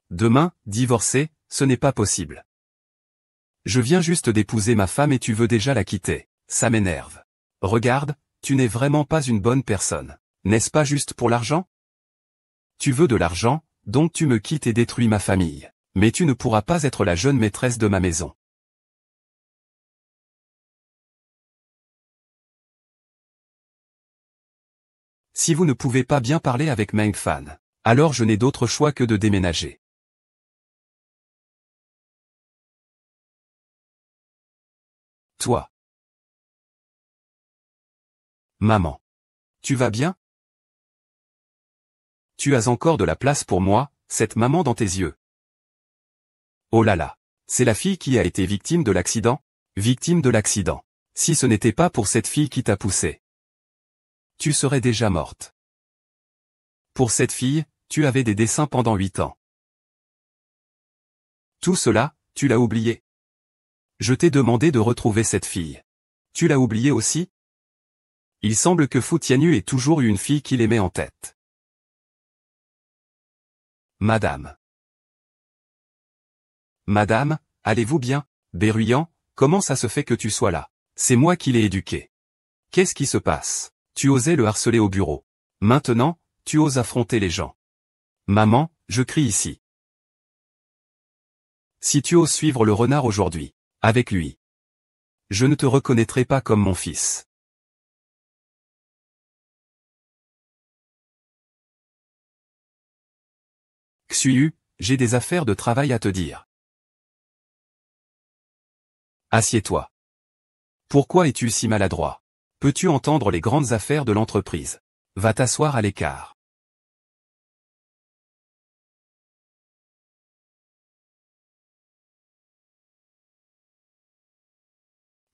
Demain, divorcer, ce n'est pas possible. Je viens juste d'épouser ma femme et tu veux déjà la quitter. Ça m'énerve. Regarde, tu n'es vraiment pas une bonne personne. N'est-ce pas juste pour l'argent? Tu veux de l'argent, donc tu me quittes et détruis ma famille. Mais tu ne pourras pas être la jeune maîtresse de ma maison. Si vous ne pouvez pas bien parler avec Meng Fan, alors je n'ai d'autre choix que de déménager. Toi. Maman. Tu vas bien? Tu as encore de la place pour moi, cette maman dans tes yeux. Oh là là. C'est la fille qui a été victime de l'accident? Victime de l'accident. Si ce n'était pas pour cette fille qui t'a poussé, tu serais déjà morte. Pour cette fille, tu avais des dessins pendant 8 ans. Tout cela, tu l'as oublié. Je t'ai demandé de retrouver cette fille. Tu l'as oublié aussi? Il semble que Fu Tianyu ait toujours eu une fille qu'il aimait en tête. Madame. Madame, allez-vous bien? Berruyan, comment ça se fait que tu sois là? C'est moi qui l'ai éduqué. Qu'est-ce qui se passe? Tu osais le harceler au bureau. Maintenant, tu oses affronter les gens. Maman, je crie ici. Si tu oses suivre le renard aujourd'hui, avec lui, je ne te reconnaîtrai pas comme mon fils. Xuyu, j'ai des affaires de travail à te dire. Assieds-toi. Pourquoi es-tu si maladroit? Peux-tu entendre les grandes affaires de l'entreprise? Va t'asseoir à l'écart.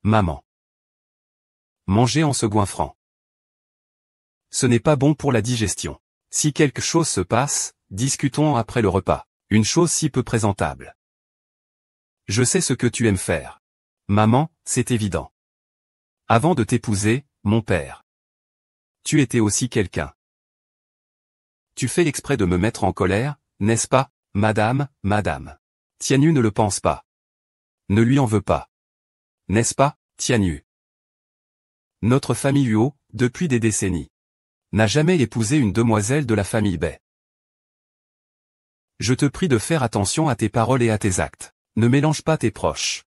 Maman. Manger en se goinfrant. Ce n'est pas bon pour la digestion. Si quelque chose se passe, discutons après le repas. Une chose si peu présentable. Je sais ce que tu aimes faire. Maman, c'est évident. Avant de t'épouser, mon père. Tu étais aussi quelqu'un. Tu fais exprès de me mettre en colère, n'est-ce pas, madame, madame? Tianyu ne le pense pas. Ne lui en veux pas. N'est-ce pas, Tianyu? Notre famille Huo, depuis des décennies, n'a jamais épousé une demoiselle de la famille Bai. Je te prie de faire attention à tes paroles et à tes actes. Ne mélange pas tes proches.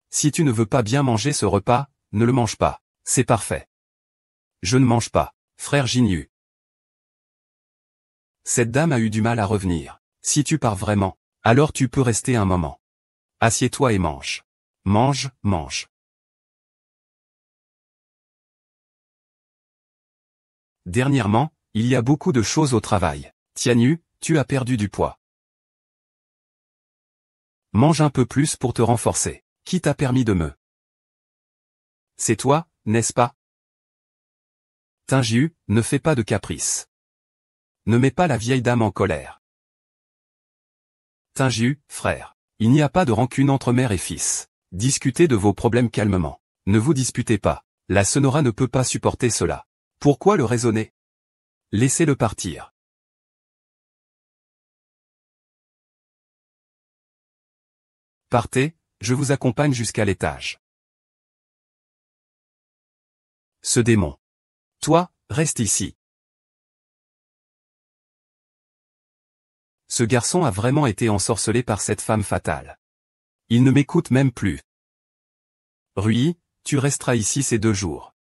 Si tu ne veux pas bien manger ce repas, ne le mange pas. C'est parfait. Je ne mange pas, frère Jinyu. Cette dame a eu du mal à revenir. Si tu pars vraiment, alors tu peux rester un moment. Assieds-toi et mange. Mange, mange. Dernièrement, il y a beaucoup de choses au travail. Tianyu, tu as perdu du poids. Mange un peu plus pour te renforcer. Qui t'a permis de me? C'est toi, n'est-ce pas? Tingiu, ne fais pas de caprices. Ne mets pas la vieille dame en colère. Tingiu, frère. Il n'y a pas de rancune entre mère et fils. Discutez de vos problèmes calmement. Ne vous disputez pas. La Sonora ne peut pas supporter cela. Pourquoi le raisonner? Laissez-le partir. Partez, je vous accompagne jusqu'à l'étage. Ce démon. Toi, reste ici. Ce garçon a vraiment été ensorcelé par cette femme fatale. Il ne m'écoute même plus. Rui, tu resteras ici ces 2 jours.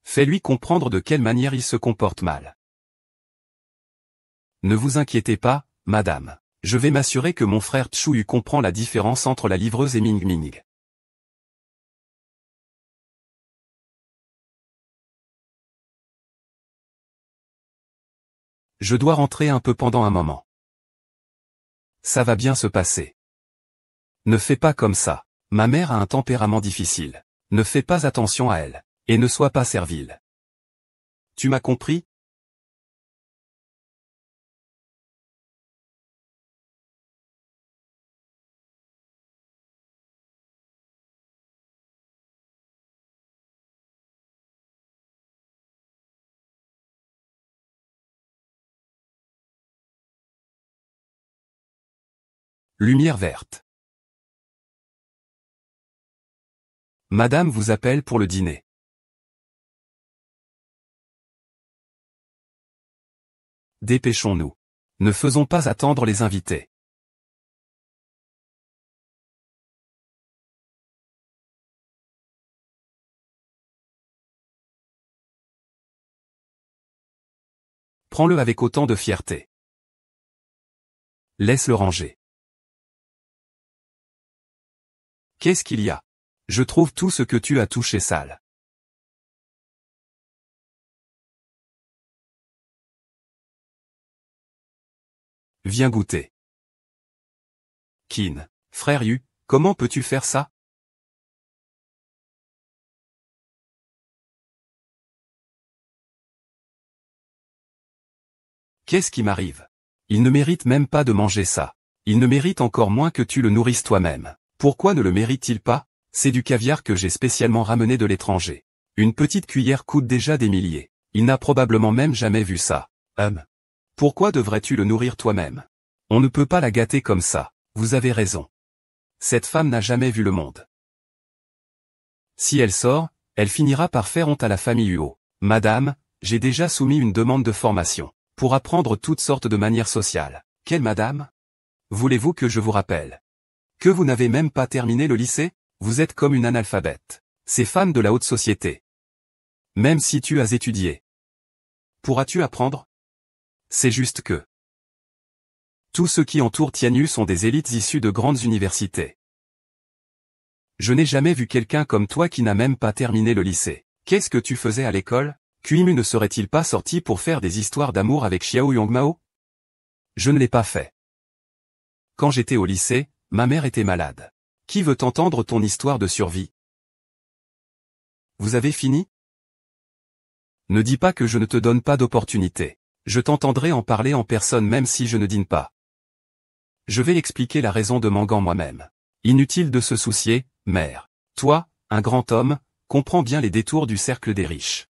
Fais-lui comprendre de quelle manière il se comporte mal. Ne vous inquiétez pas, madame. Je vais m'assurer que mon frère Tchuyu comprend la différence entre la livreuse et Ming Ming. Je dois rentrer un peu pendant un moment. Ça va bien se passer. Ne fais pas comme ça. Ma mère a un tempérament difficile. Ne fais pas attention à elle. Et ne sois pas servile. Tu m'as compris? Lumière verte. Madame vous appelle pour le dîner. Dépêchons-nous. Ne faisons pas attendre les invités. Prends-le avec autant de fierté. Laisse-le ranger. Qu'est-ce qu'il y a? Je trouve tout ce que tu as touché sale. Viens goûter. Qin, frère Yu, comment peux-tu faire ça? Qu'est-ce qui m'arrive? Il ne mérite même pas de manger ça. Il ne mérite encore moins que tu le nourrisses toi-même. Pourquoi ne le mérite-t-il pas? C'est du caviar que j'ai spécialement ramené de l'étranger. Une petite cuillère coûte déjà des milliers. Il n'a probablement même jamais vu ça. Pourquoi devrais-tu le nourrir toi-même? On ne peut pas la gâter comme ça. Vous avez raison. Cette femme n'a jamais vu le monde. Si elle sort, elle finira par faire honte à la famille Huot. Madame, j'ai déjà soumis une demande de formation. Pour apprendre toutes sortes de manières sociales. Quelle madame? Voulez-vous que je vous rappelle? Que vous n'avez même pas terminé le lycée? Vous êtes comme une analphabète. Ces femmes de la haute société. Même si tu as étudié. Pourras-tu apprendre? C'est juste que. Tous ceux qui entourent Tianyu sont des élites issues de grandes universités. Je n'ai jamais vu quelqu'un comme toi qui n'a même pas terminé le lycée. Qu'est-ce que tu faisais à l'école? Kuimu ne serait-il pas sorti pour faire des histoires d'amour avec Xiao Yongmao? Je ne l'ai pas fait. Quand j'étais au lycée, ma mère était malade. Qui veut entendre ton histoire de survie? Vous avez fini? Ne dis pas que je ne te donne pas d'opportunité. Je t'entendrai en parler en personne même si je ne dîne pas. Je vais expliquer la raison de Mangan moi-même. Inutile de se soucier, mère. Toi, un grand homme, comprends bien les détours du cercle des riches.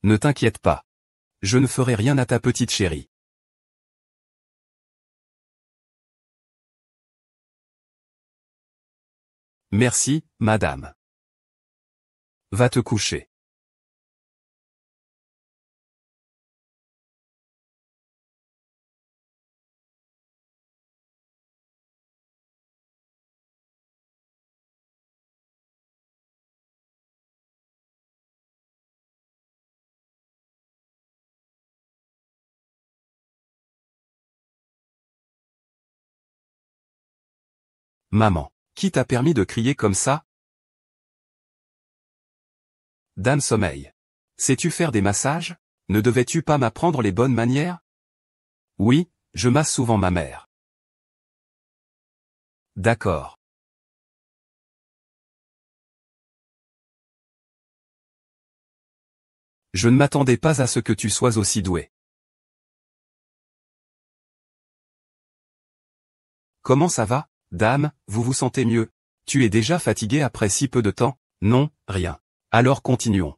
Ne t'inquiète pas. Je ne ferai rien à ta petite chérie. Merci, madame. Va te coucher. Maman, qui t'a permis de crier comme ça? Dame Sommeil. Sais-tu faire des massages? Ne devais-tu pas m'apprendre les bonnes manières? Oui, je masse souvent ma mère. D'accord. Je ne m'attendais pas à ce que tu sois aussi doué. Comment ça va, dame, vous vous sentez mieux? Tu es déjà fatigué après si peu de temps? Non, rien. Alors continuons.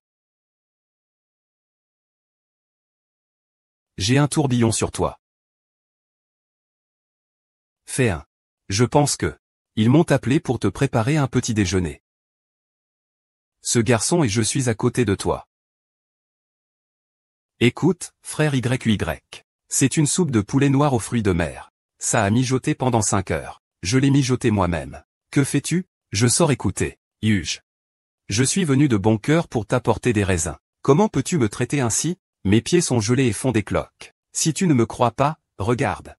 J'ai un tourbillon sur toi. Fais un. Je pense que. Ils m'ont appelé pour te préparer un petit déjeuner. Ce garçon et je suis à côté de toi. Écoute, frère YY. C'est une soupe de poulet noir aux fruits de mer. Ça a mijoté pendant 5 heures. Je l'ai mijoté moi-même. Que fais-tu? Je sors écouter. Huge. Je suis venu de bon cœur pour t'apporter des raisins. Comment peux-tu me traiter ainsi? Mes pieds sont gelés et font des cloques. Si tu ne me crois pas, regarde.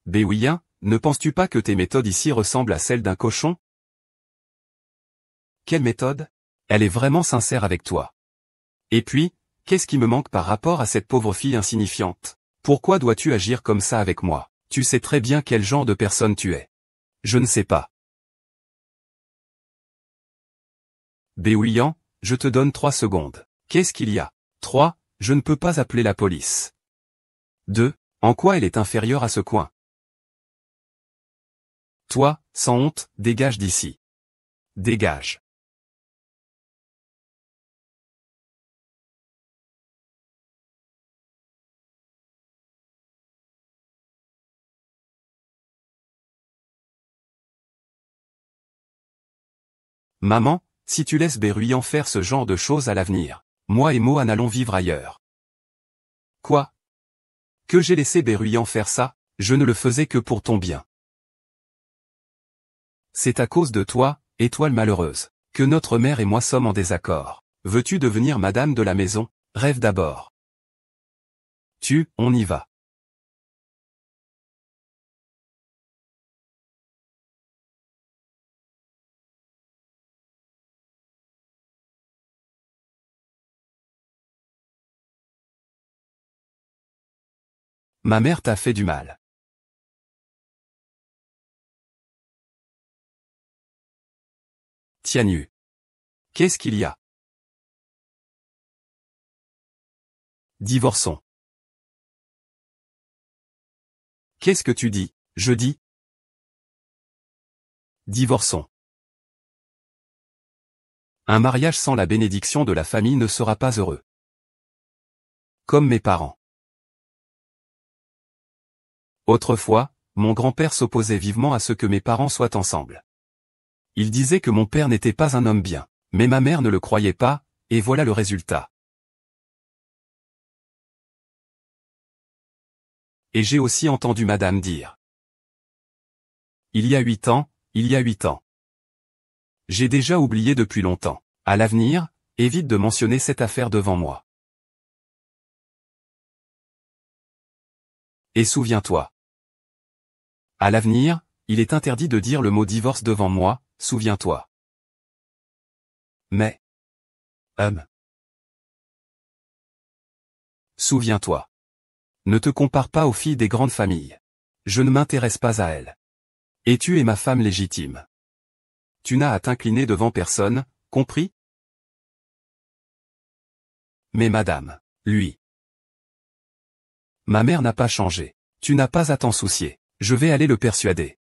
Béouillien, ne penses-tu pas que tes méthodes ici ressemblent à celles d'un cochon? Quelle méthode? Elle est vraiment sincère avec toi. Et puis, qu'est-ce qui me manque par rapport à cette pauvre fille insignifiante? Pourquoi dois-tu agir comme ça avec moi? Tu sais très bien quel genre de personne tu es. Je ne sais pas. Béouillant, je te donne 3 secondes. Qu'est-ce qu'il y a? 3, je ne peux pas appeler la police. 2, en quoi elle est inférieure à ce coin? Toi, sans honte, dégage d'ici. Dégage. Maman, si tu laisses Berruyan faire ce genre de choses à l'avenir, moi et Mohan allons vivre ailleurs. Quoi? Que j'ai laissé Berruyan faire ça? Je ne le faisais que pour ton bien. C'est à cause de toi, étoile malheureuse, que notre mère et moi sommes en désaccord. Veux-tu devenir madame de la maison? Rêve d'abord. On y va. Ma mère t'a fait du mal. Tianyu. Qu'est-ce qu'il y a? Divorçons. Qu'est-ce que tu dis? Je dis. Divorçons. Un mariage sans la bénédiction de la famille ne sera pas heureux. Comme mes parents. Autrefois, mon grand-père s'opposait vivement à ce que mes parents soient ensemble. Il disait que mon père n'était pas un homme bien, mais ma mère ne le croyait pas, et voilà le résultat. Et j'ai aussi entendu madame dire. Il y a 8 ans, il y a 8 ans. J'ai déjà oublié depuis longtemps. À l'avenir, évite de mentionner cette affaire devant moi. Et souviens-toi. À l'avenir, il est interdit de dire le mot divorce devant moi, souviens-toi. Mais. Souviens-toi. Ne te compare pas aux filles des grandes familles. Je ne m'intéresse pas à elles. Et tu es ma femme légitime. Tu n'as à t'incliner devant personne, compris? Mais madame, lui. Ma mère n'a pas changé. Tu n'as pas à t'en soucier. Je vais aller le persuader.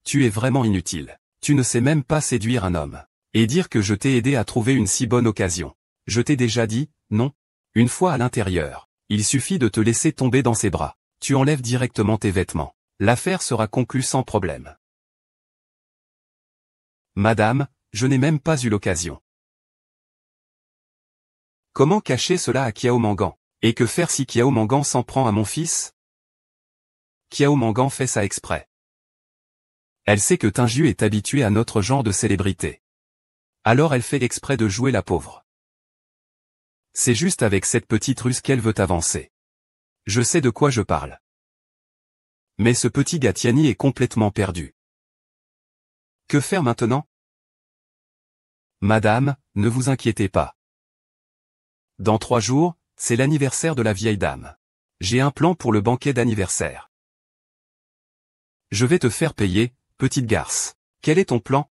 Tu es vraiment inutile. Tu ne sais même pas séduire un homme. Et dire que je t'ai aidé à trouver une si bonne occasion. Je t'ai déjà dit, non? Une fois à l'intérieur, il suffit de te laisser tomber dans ses bras. Tu enlèves directement tes vêtements. L'affaire sera conclue sans problème. Madame, je n'ai même pas eu l'occasion. Comment cacher cela à Kiao Mangan? Et que faire si Kiao Mangan s'en prend à mon fils? Kiao Mangan fait ça exprès. Elle sait que Tinju est habitué à notre genre de célébrité. Alors elle fait exprès de jouer la pauvre. C'est juste avec cette petite ruse qu'elle veut avancer. Je sais de quoi je parle. Mais ce petit Gatiani est complètement perdu. Que faire maintenant? Madame, ne vous inquiétez pas. Dans 3 jours, c'est l'anniversaire de la vieille dame. J'ai un plan pour le banquet d'anniversaire. Je vais te faire payer, petite garce. Quel est ton plan?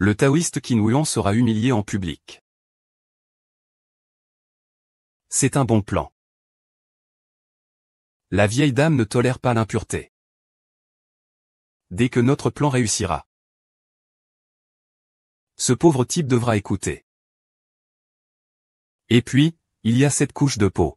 Le taoïste Qin Huang sera humilié en public. C'est un bon plan. La vieille dame ne tolère pas l'impureté. Dès que notre plan réussira, ce pauvre type devra écouter. Et puis, il y a cette couche de peau.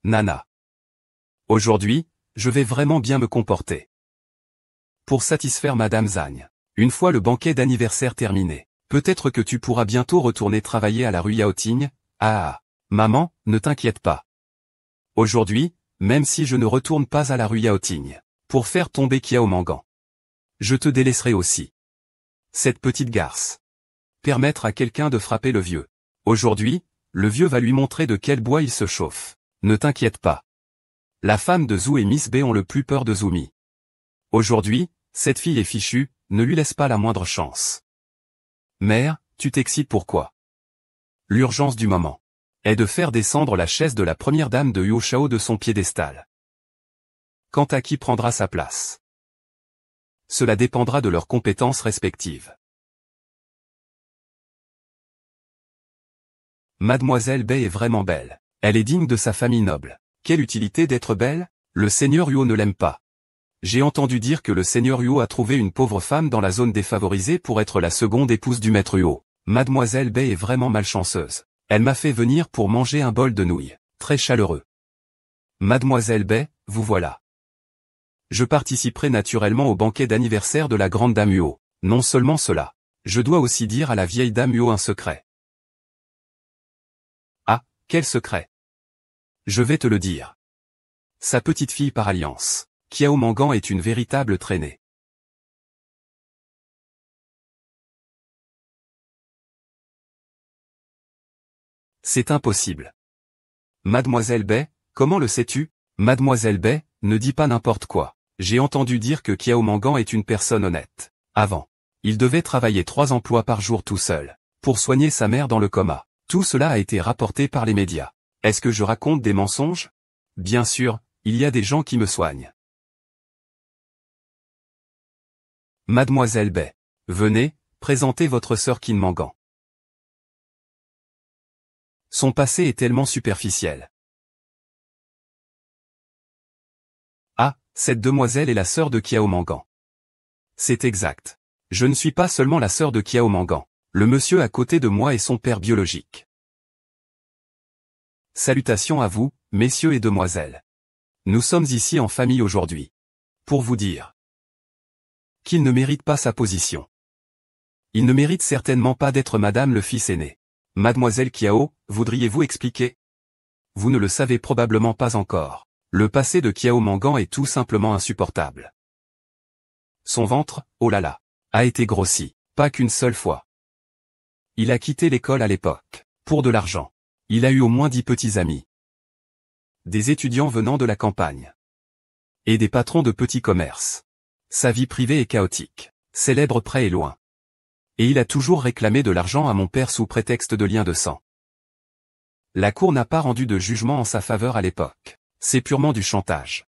Nana. Aujourd'hui, je vais vraiment bien me comporter. Pour satisfaire Madame Zhang. Une fois le banquet d'anniversaire terminé, peut-être que tu pourras bientôt retourner travailler à la rue Yaoting. Ah, maman, ne t'inquiète pas. Aujourd'hui, même si je ne retourne pas à la rue Yaoting, pour faire tomber Kiao Mangan, je te délaisserai aussi. Cette petite garce. Permettre à quelqu'un de frapper le vieux. Aujourd'hui, le vieux va lui montrer de quel bois il se chauffe. Ne t'inquiète pas. La femme de Zhu et Miss B ont le plus peur de Zumi. Aujourd'hui, cette fille est fichue, ne lui laisse pas la moindre chance. Mère, tu t'excites pourquoi? L'urgence du moment est de faire descendre la chaise de la première dame de Yuo Shao de son piédestal. Quant à qui prendra sa place, cela dépendra de leurs compétences respectives. Mademoiselle Bei est vraiment belle. Elle est digne de sa famille noble. Quelle utilité d'être belle? Le seigneur Yuo ne l'aime pas. J'ai entendu dire que le seigneur Yuo a trouvé une pauvre femme dans la zone défavorisée pour être la seconde épouse du maître Yuo. Mademoiselle Bei est vraiment malchanceuse. Elle m'a fait venir pour manger un bol de nouilles. Très chaleureux. Mademoiselle Bei, vous voilà. Je participerai naturellement au banquet d'anniversaire de la grande dame Yuo. Non seulement cela. Je dois aussi dire à la vieille dame Yuo un secret. Ah, quel secret? Je vais te le dire. Sa petite fille par alliance, Kiao Mangan est une véritable traînée. C'est impossible. Mademoiselle Bei, comment le sais-tu? Mademoiselle Bei, Ne dis pas n'importe quoi. J'ai entendu dire que Kiao Mangan est une personne honnête. Avant, il devait travailler 3 emplois par jour tout seul, pour soigner sa mère dans le coma. Tout cela a été rapporté par les médias. Est-ce que je raconte des mensonges? Bien sûr, il y a des gens qui me soignent. Mademoiselle Bai, venez, présentez votre sœur Kim Mangan. Son passé est tellement superficiel. Ah, cette demoiselle est la sœur de Kiao Mangan. C'est exact. Je ne suis pas seulement la sœur de Kiao Mangan. Le monsieur à côté de moi est son père biologique. Salutations à vous, messieurs et demoiselles. Nous sommes ici en famille aujourd'hui. Pour vous dire qu'il ne mérite pas sa position. Il ne mérite certainement pas d'être madame le fils aîné. Mademoiselle Kiao, voudriez-vous expliquer? Vous ne le savez probablement pas encore. Le passé de Kiao Mangan est tout simplement insupportable. Son ventre, oh là là, a été grossi, pas qu'une seule fois. Il a quitté l'école à l'époque, pour de l'argent. Il a eu au moins 10 petits amis. Des étudiants venant de la campagne. Et des patrons de petits commerces. Sa vie privée est chaotique, célèbre près et loin. Et il a toujours réclamé de l'argent à mon père sous prétexte de lien de sang. La cour n'a pas rendu de jugement en sa faveur à l'époque. C'est purement du chantage.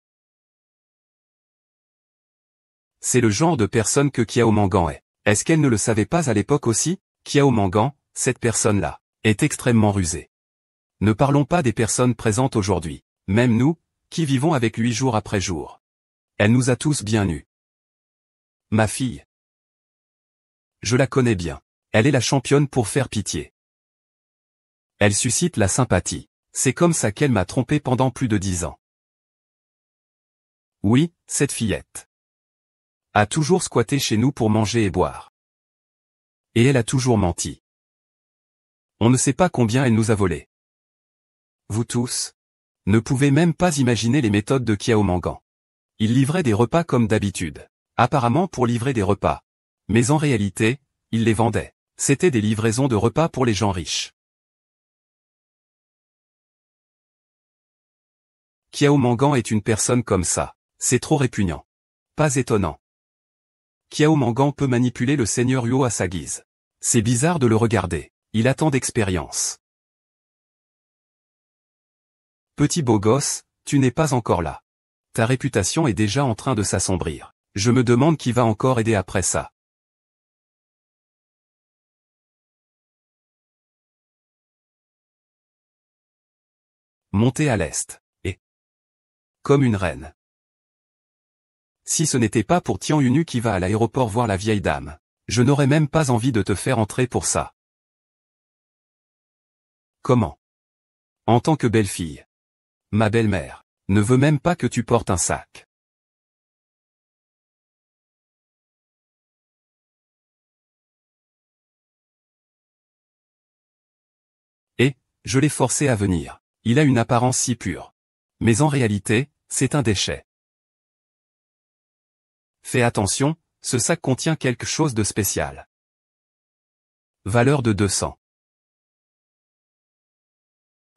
C'est le genre de personne que Kiao Mangan est. Est-ce qu'elle ne le savait pas à l'époque aussi? Kiao Mangan, cette personne-là, est extrêmement rusée. Ne parlons pas des personnes présentes aujourd'hui, même nous, qui vivons avec lui jour après jour. Elle nous a tous bien nus. Ma fille. Je la connais bien. Elle est la championne pour faire pitié. Elle suscite la sympathie. C'est comme ça qu'elle m'a trompé pendant plus de 10 ans. Oui, cette fillette a toujours squatté chez nous pour manger et boire. Et elle a toujours menti. On ne sait pas combien elle nous a volé. Vous tous ne pouvez même pas imaginer les méthodes de Kiao Mangan. Il livrait des repas comme d'habitude. Apparemment pour livrer des repas. Mais en réalité, il les vendait. C'était des livraisons de repas pour les gens riches. Kiao Mangan est une personne comme ça. C'est trop répugnant. Pas étonnant. Kiao Mangan peut manipuler le seigneur Huo à sa guise. C'est bizarre de le regarder. Il a tant d'expérience. Petit beau gosse, tu n'es pas encore là. Ta réputation est déjà en train de s'assombrir. Je me demande qui va encore aider après ça. Monter à l'est. Et comme une reine. Si ce n'était pas pour Tian Yunu qui va à l'aéroport voir la vieille dame, je n'aurais même pas envie de te faire entrer pour ça. Comment? En tant que belle-fille. Ma belle-mère ne veut même pas que tu portes un sac. Et, je l'ai forcé à venir. Il a une apparence si pure. Mais en réalité, c'est un déchet. Fais attention, ce sac contient quelque chose de spécial. Valeur de 200.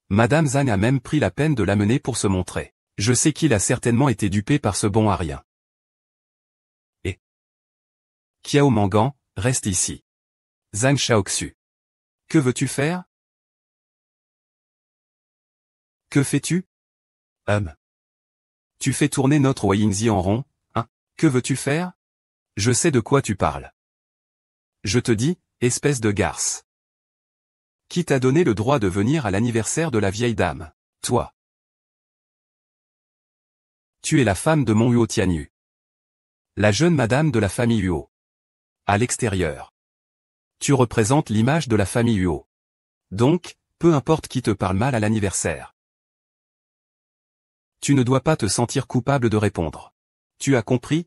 Madame Zhang a même pris la peine de l'amener pour se montrer. Je sais qu'il a certainement été dupé par ce bon à rien. Et Kiao Mangan, reste ici. Zhang Shaoxu. Que veux-tu faire? Que fais-tu? Tu fais tourner notre Huayingzi en rond, hein? Que veux-tu faire? Je sais de quoi tu parles. Je te dis, espèce de garce. Qui t'a donné le droit de venir à l'anniversaire de la vieille dame? Toi. Tu es la femme de mon Huo Tianyu. La jeune madame de la famille Huo. À l'extérieur. Tu représentes l'image de la famille Huo. Donc, peu importe qui te parle mal à l'anniversaire. Tu ne dois pas te sentir coupable de répondre. Tu as compris?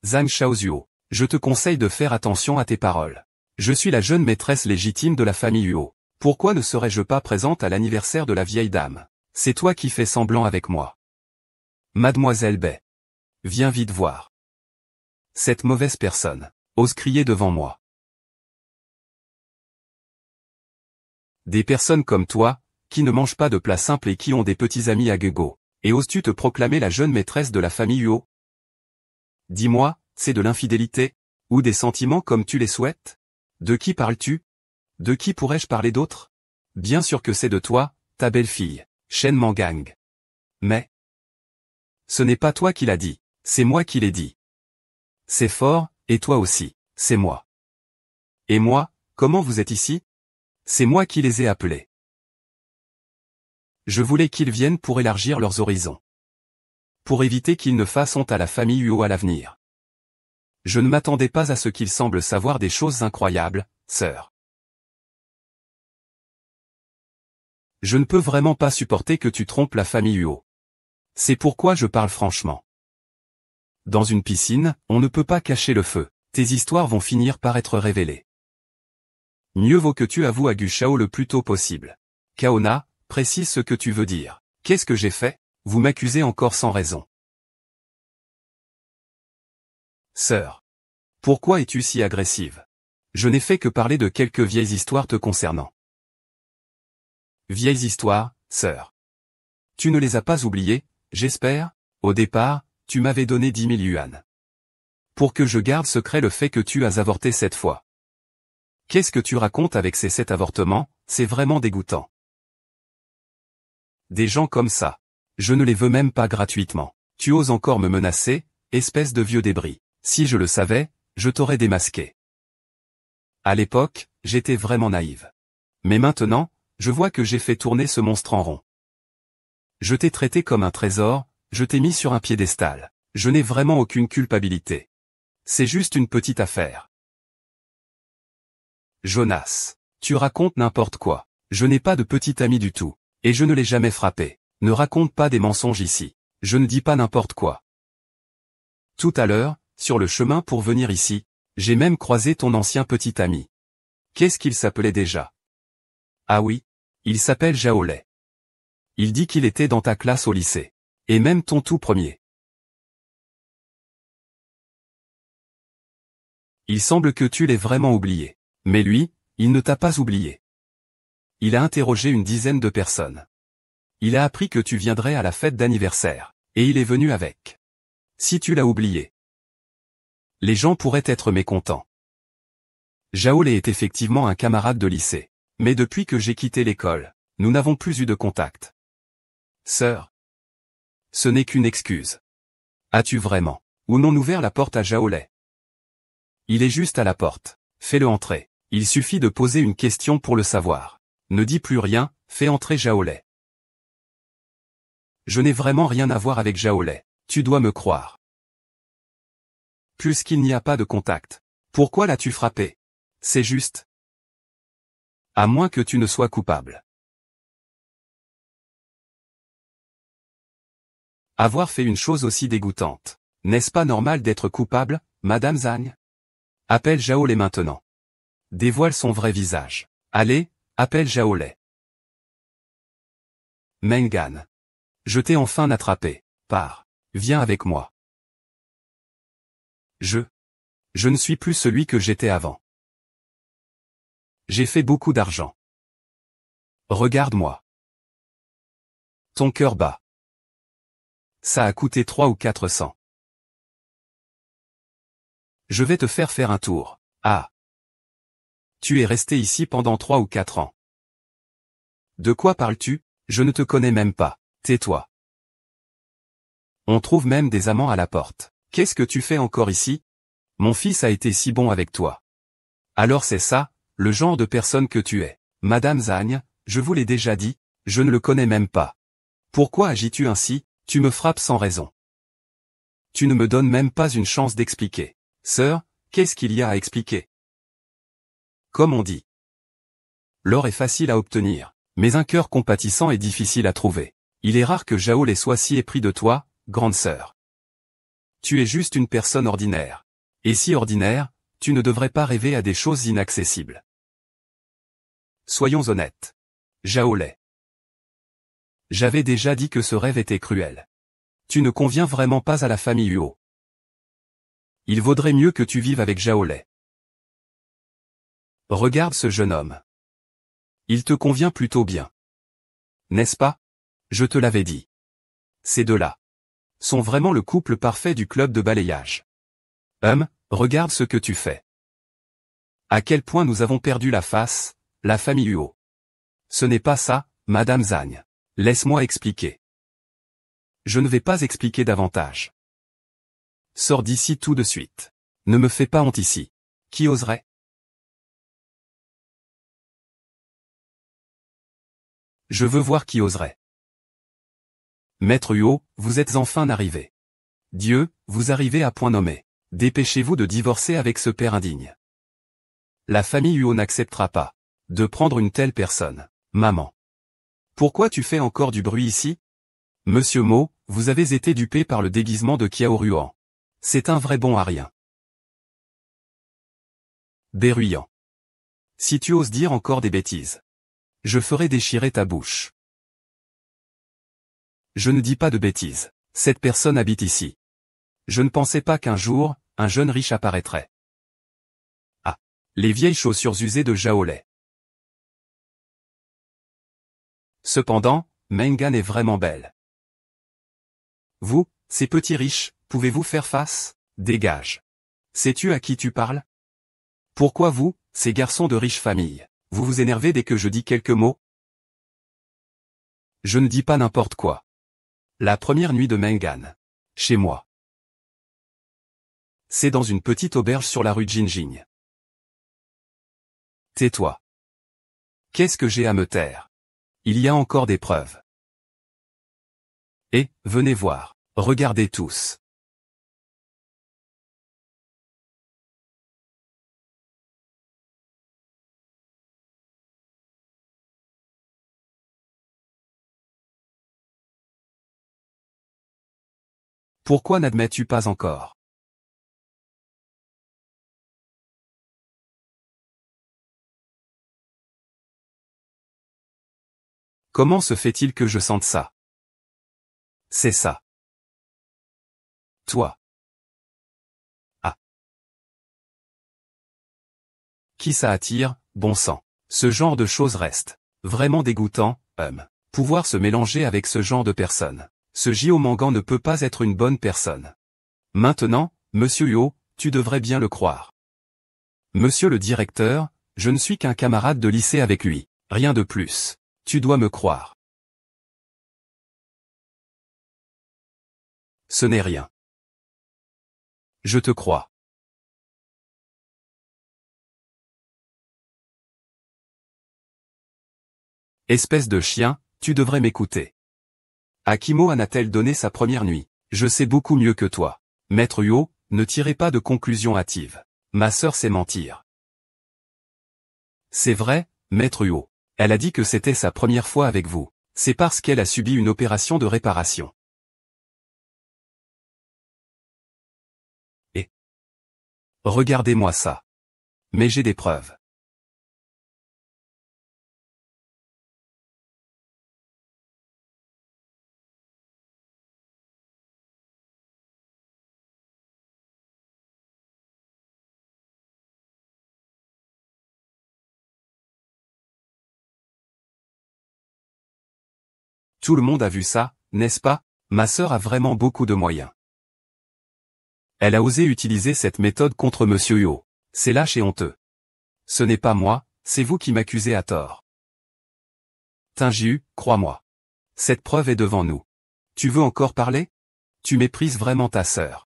Zhang Shaozuo, je te conseille de faire attention à tes paroles. Je suis la jeune maîtresse légitime de la famille Huo. Pourquoi ne serais-je pas présente à l'anniversaire de la vieille dame? C'est toi qui fais semblant avec moi. Mademoiselle Bai. Viens vite voir. Cette mauvaise personne ose crier devant moi. Des personnes comme toi, qui ne mangent pas de plats simples et qui ont des petits amis à gogo. Et oses-tu te proclamer la jeune maîtresse de la famille Huo? Dis-moi, c'est de l'infidélité? Ou des sentiments comme tu les souhaites? De qui parles-tu? De qui pourrais-je parler d'autre? Bien sûr que c'est de toi, ta belle-fille, Shen Mangang. Mais ce n'est pas toi qui l'as dit, c'est moi qui l'ai dit. C'est fort, et toi aussi, c'est moi. Et moi, comment vous êtes ici? C'est moi qui les ai appelés. Je voulais qu'ils viennent pour élargir leurs horizons. Pour éviter qu'ils ne fassent honte à la famille Huo à l'avenir. Je ne m'attendais pas à ce qu'ils semblent savoir des choses incroyables, sœur. Je ne peux vraiment pas supporter que tu trompes la famille Huo. C'est pourquoi je parle franchement. Dans une piscine, on ne peut pas cacher le feu, tes histoires vont finir par être révélées. Mieux vaut que tu avoues à Gu Shao le plus tôt possible. Kaona, précise ce que tu veux dire. Qu'est-ce que j'ai fait? Vous m'accusez encore sans raison. Sœur. Pourquoi es-tu si agressive? Je n'ai fait que parler de quelques vieilles histoires te concernant. Vieilles histoires, sœur. Tu ne les as pas oubliées, j'espère? Au départ, tu m'avais donné 10 000 yuan. Pour que je garde secret le fait que tu as avorté 7 fois. Qu'est-ce que tu racontes avec ces 7 avortements? C'est vraiment dégoûtant. Des gens comme ça. Je ne les veux même pas gratuitement. Tu oses encore me menacer, espèce de vieux débris. Si je le savais, je t'aurais démasqué. À l'époque, j'étais vraiment naïve. Mais maintenant, je vois que j'ai fait tourner ce monstre en rond. Je t'ai traité comme un trésor, je t'ai mis sur un piédestal. Je n'ai vraiment aucune culpabilité. C'est juste une petite affaire. Jonas, tu racontes n'importe quoi. Je n'ai pas de petit ami du tout. Et je ne l'ai jamais frappé. Ne raconte pas des mensonges ici. Je ne dis pas n'importe quoi. Tout à l'heure, sur le chemin pour venir ici, j'ai même croisé ton ancien petit ami. Qu'est-ce qu'il s'appelait déjà? Ah oui, il s'appelle Zhao Lei. Il dit qu'il était dans ta classe au lycée. Et même ton tout premier. Il semble que tu l'aies vraiment oublié. Mais lui, il ne t'a pas oublié. Il a interrogé une dizaine de personnes. Il a appris que tu viendrais à la fête d'anniversaire. Et il est venu avec. Si tu l'as oublié. Les gens pourraient être mécontents. Zhao Lei est effectivement un camarade de lycée. Mais depuis que j'ai quitté l'école, nous n'avons plus eu de contact. Sœur. Ce n'est qu'une excuse. As-tu vraiment, ou non ouvert la porte à Zhao Lei? Il est juste à la porte. Fais-le entrer. Il suffit de poser une question pour le savoir. Ne dis plus rien, fais entrer Zhao Lei. Je n'ai vraiment rien à voir avec Zhao Lei. Tu dois me croire. Puisqu'il n'y a pas de contact. Pourquoi l'as-tu frappé? C'est juste. À moins que tu ne sois coupable. Avoir fait une chose aussi dégoûtante. N'est-ce pas normal d'être coupable, Madame Zhang? Appelle Zhao Lei maintenant. Dévoile son vrai visage. Allez, appelle Zhao Lei. Mengan. Je t'ai enfin attrapé. Pars. Viens avec moi. Je ne suis plus celui que j'étais avant. J'ai fait beaucoup d'argent. Regarde-moi. Ton cœur bat. Ça a coûté 3 ou 400. Je vais te faire un tour. Ah. Tu es resté ici pendant 3 ou 4 ans. De quoi parles-tu? Je ne te connais même pas. Tais-toi. On trouve même des amants à la porte. Qu'est-ce que tu fais encore ici? Mon fils a été si bon avec toi. Alors c'est ça, le genre de personne que tu es. Madame Zhang, je vous l'ai déjà dit, je ne le connais même pas. Pourquoi agis-tu ainsi? Tu me frappes sans raison. Tu ne me donnes même pas une chance d'expliquer. Sœur, qu'est-ce qu'il y a à expliquer? Comme on dit. L'or est facile à obtenir, mais un cœur compatissant est difficile à trouver. Il est rare que Zhao Lei soit si épris de toi, grande sœur. Tu es juste une personne ordinaire. Et si ordinaire, tu ne devrais pas rêver à des choses inaccessibles. Soyons honnêtes. Zhao Lei. J'avais déjà dit que ce rêve était cruel. Tu ne conviens vraiment pas à la famille Huo. Il vaudrait mieux que tu vives avec Zhao Lei. Regarde ce jeune homme. Il te convient plutôt bien. N'est-ce pas? Je te l'avais dit. Ces deux-là sont vraiment le couple parfait du club de balayage. Regarde ce que tu fais. À quel point nous avons perdu la face, la famille Huot. Ce n'est pas ça, Madame Zagne. Laisse-moi expliquer. Je ne vais pas expliquer davantage. Sors d'ici tout de suite. Ne me fais pas honte ici. Qui oserait? Je veux voir qui oserait. Maître Huot, vous êtes enfin arrivé. Dieu, vous arrivez à point nommé. Dépêchez-vous de divorcer avec ce père indigne. La famille Huot n'acceptera pas de prendre une telle personne. Maman. Pourquoi tu fais encore du bruit ici? Monsieur Mo, vous avez été dupé par le déguisement de Kiao Ruan. C'est un vrai bon à rien. Berruyant. Si tu oses dire encore des bêtises, je ferai déchirer ta bouche. Je ne dis pas de bêtises. Cette personne habite ici. Je ne pensais pas qu'un jour, un jeune riche apparaîtrait. Ah. Les vieilles chaussures usées de Jaolais. Cependant, Mengan est vraiment belle. Vous, ces petits riches, pouvez-vous faire face? Dégage. Sais-tu à qui tu parles? Pourquoi vous, ces garçons de riches familles, vous vous énervez dès que je dis quelques mots? Je ne dis pas n'importe quoi. La première nuit de Mengan. Chez moi. C'est dans une petite auberge sur la rue Jinjing. Tais-toi. Qu'est-ce que j'ai à me taire? Il y a encore des preuves. Et, venez voir. Regardez tous. Pourquoi n'admets-tu pas encore? Comment se fait-il que je sente ça? C'est ça. Toi. Ah. Qui ça attire, bon sang? Ce genre de choses reste vraiment dégoûtant, pouvoir se mélanger avec ce genre de personnes. Ce Jio Mangan ne peut pas être une bonne personne. Maintenant, Monsieur Huot, tu devrais bien le croire. Monsieur le directeur, je ne suis qu'un camarade de lycée avec lui, rien de plus. Tu dois me croire. Ce n'est rien. Je te crois. Espèce de chien, tu devrais m'écouter. À qui Mo a-t-elle donné sa première nuit? Je sais beaucoup mieux que toi. Maître Huot, ne tirez pas de conclusions hâtives. Ma sœur sait mentir. C'est vrai, Maître Huot. Elle a dit que c'était sa première fois avec vous. C'est parce qu'elle a subi une opération de réparation. Et regardez-moi ça. Mais j'ai des preuves. Tout le monde a vu ça, n'est-ce pas? Ma sœur a vraiment beaucoup de moyens. Elle a osé utiliser cette méthode contre Monsieur Huot. C'est lâche et honteux. Ce n'est pas moi, c'est vous qui m'accusez à tort. Tingiu, crois-moi. Cette preuve est devant nous. Tu veux encore parler? Tu méprises vraiment ta sœur.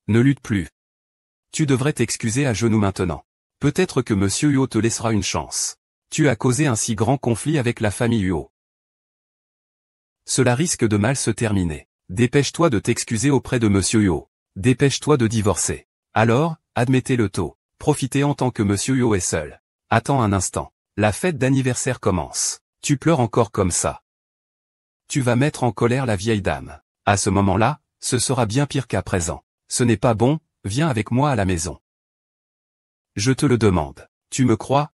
Ne lutte plus. Tu devrais t'excuser à genoux maintenant. Peut-être que Monsieur Huot te laissera une chance. Tu as causé un si grand conflit avec la famille Huot. Cela risque de mal se terminer. Dépêche-toi de t'excuser auprès de Monsieur Huot. Dépêche-toi de divorcer. Alors, admettez-le tôt. Profitez en tant que Monsieur Huot est seul. Attends un instant. La fête d'anniversaire commence. Tu pleures encore comme ça. Tu vas mettre en colère la vieille dame. À ce moment-là, ce sera bien pire qu'à présent. Ce n'est pas bon, viens avec moi à la maison. Je te le demande. Tu me crois?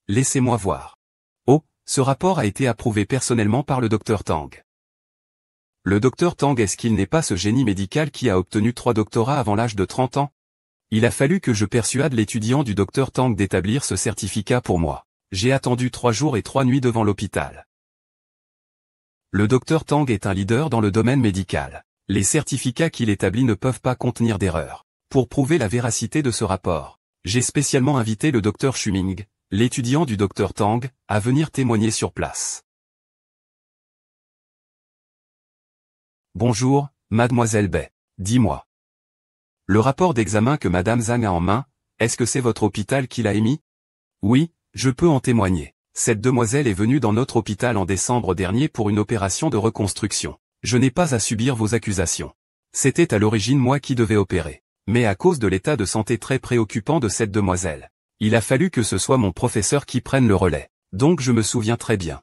Laissez-moi voir. Oh, ce rapport a été approuvé personnellement par le docteur Tang. Le docteur Tang, est-ce qu'il n'est pas ce génie médical qui a obtenu 3 doctorats avant l'âge de 30 ans? Il a fallu que je persuade l'étudiant du docteur Tang d'établir ce certificat pour moi. J'ai attendu 3 jours et 3 nuits devant l'hôpital. Le docteur Tang est un leader dans le domaine médical. Les certificats qu'il établit ne peuvent pas contenir d'erreur. Pour prouver la véracité de ce rapport, j'ai spécialement invité le docteur Shuming, l'étudiant du docteur Tang, à venir témoigner sur place. Bonjour, mademoiselle Bai. Dis-moi. Le rapport d'examen que madame Zhang a en main, est-ce que c'est votre hôpital qui l'a émis? Oui, je peux en témoigner. Cette demoiselle est venue dans notre hôpital en décembre dernier pour une opération de reconstruction. Je n'ai pas à subir vos accusations. C'était à l'origine moi qui devais opérer. Mais à cause de l'état de santé très préoccupant de cette demoiselle, il a fallu que ce soit mon professeur qui prenne le relais. Donc je me souviens très bien.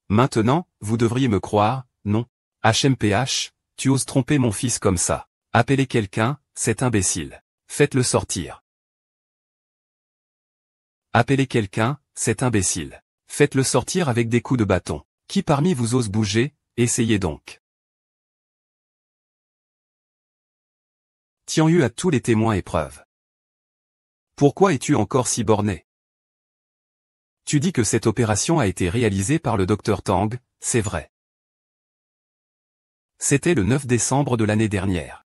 Maintenant, vous devriez me croire, non? HMPH, tu oses tromper mon fils comme ça. Appelez quelqu'un, cet imbécile. Faites-le sortir. Appelez quelqu'un, cet imbécile. Faites-le sortir avec des coups de bâton. Qui parmi vous ose bouger? Essayez donc. Tiens eu à tous les témoins et preuves. Pourquoi es-tu encore si borné? Tu dis que cette opération a été réalisée par le docteur Tang, c'est vrai. C'était le 9 décembre de l'année dernière.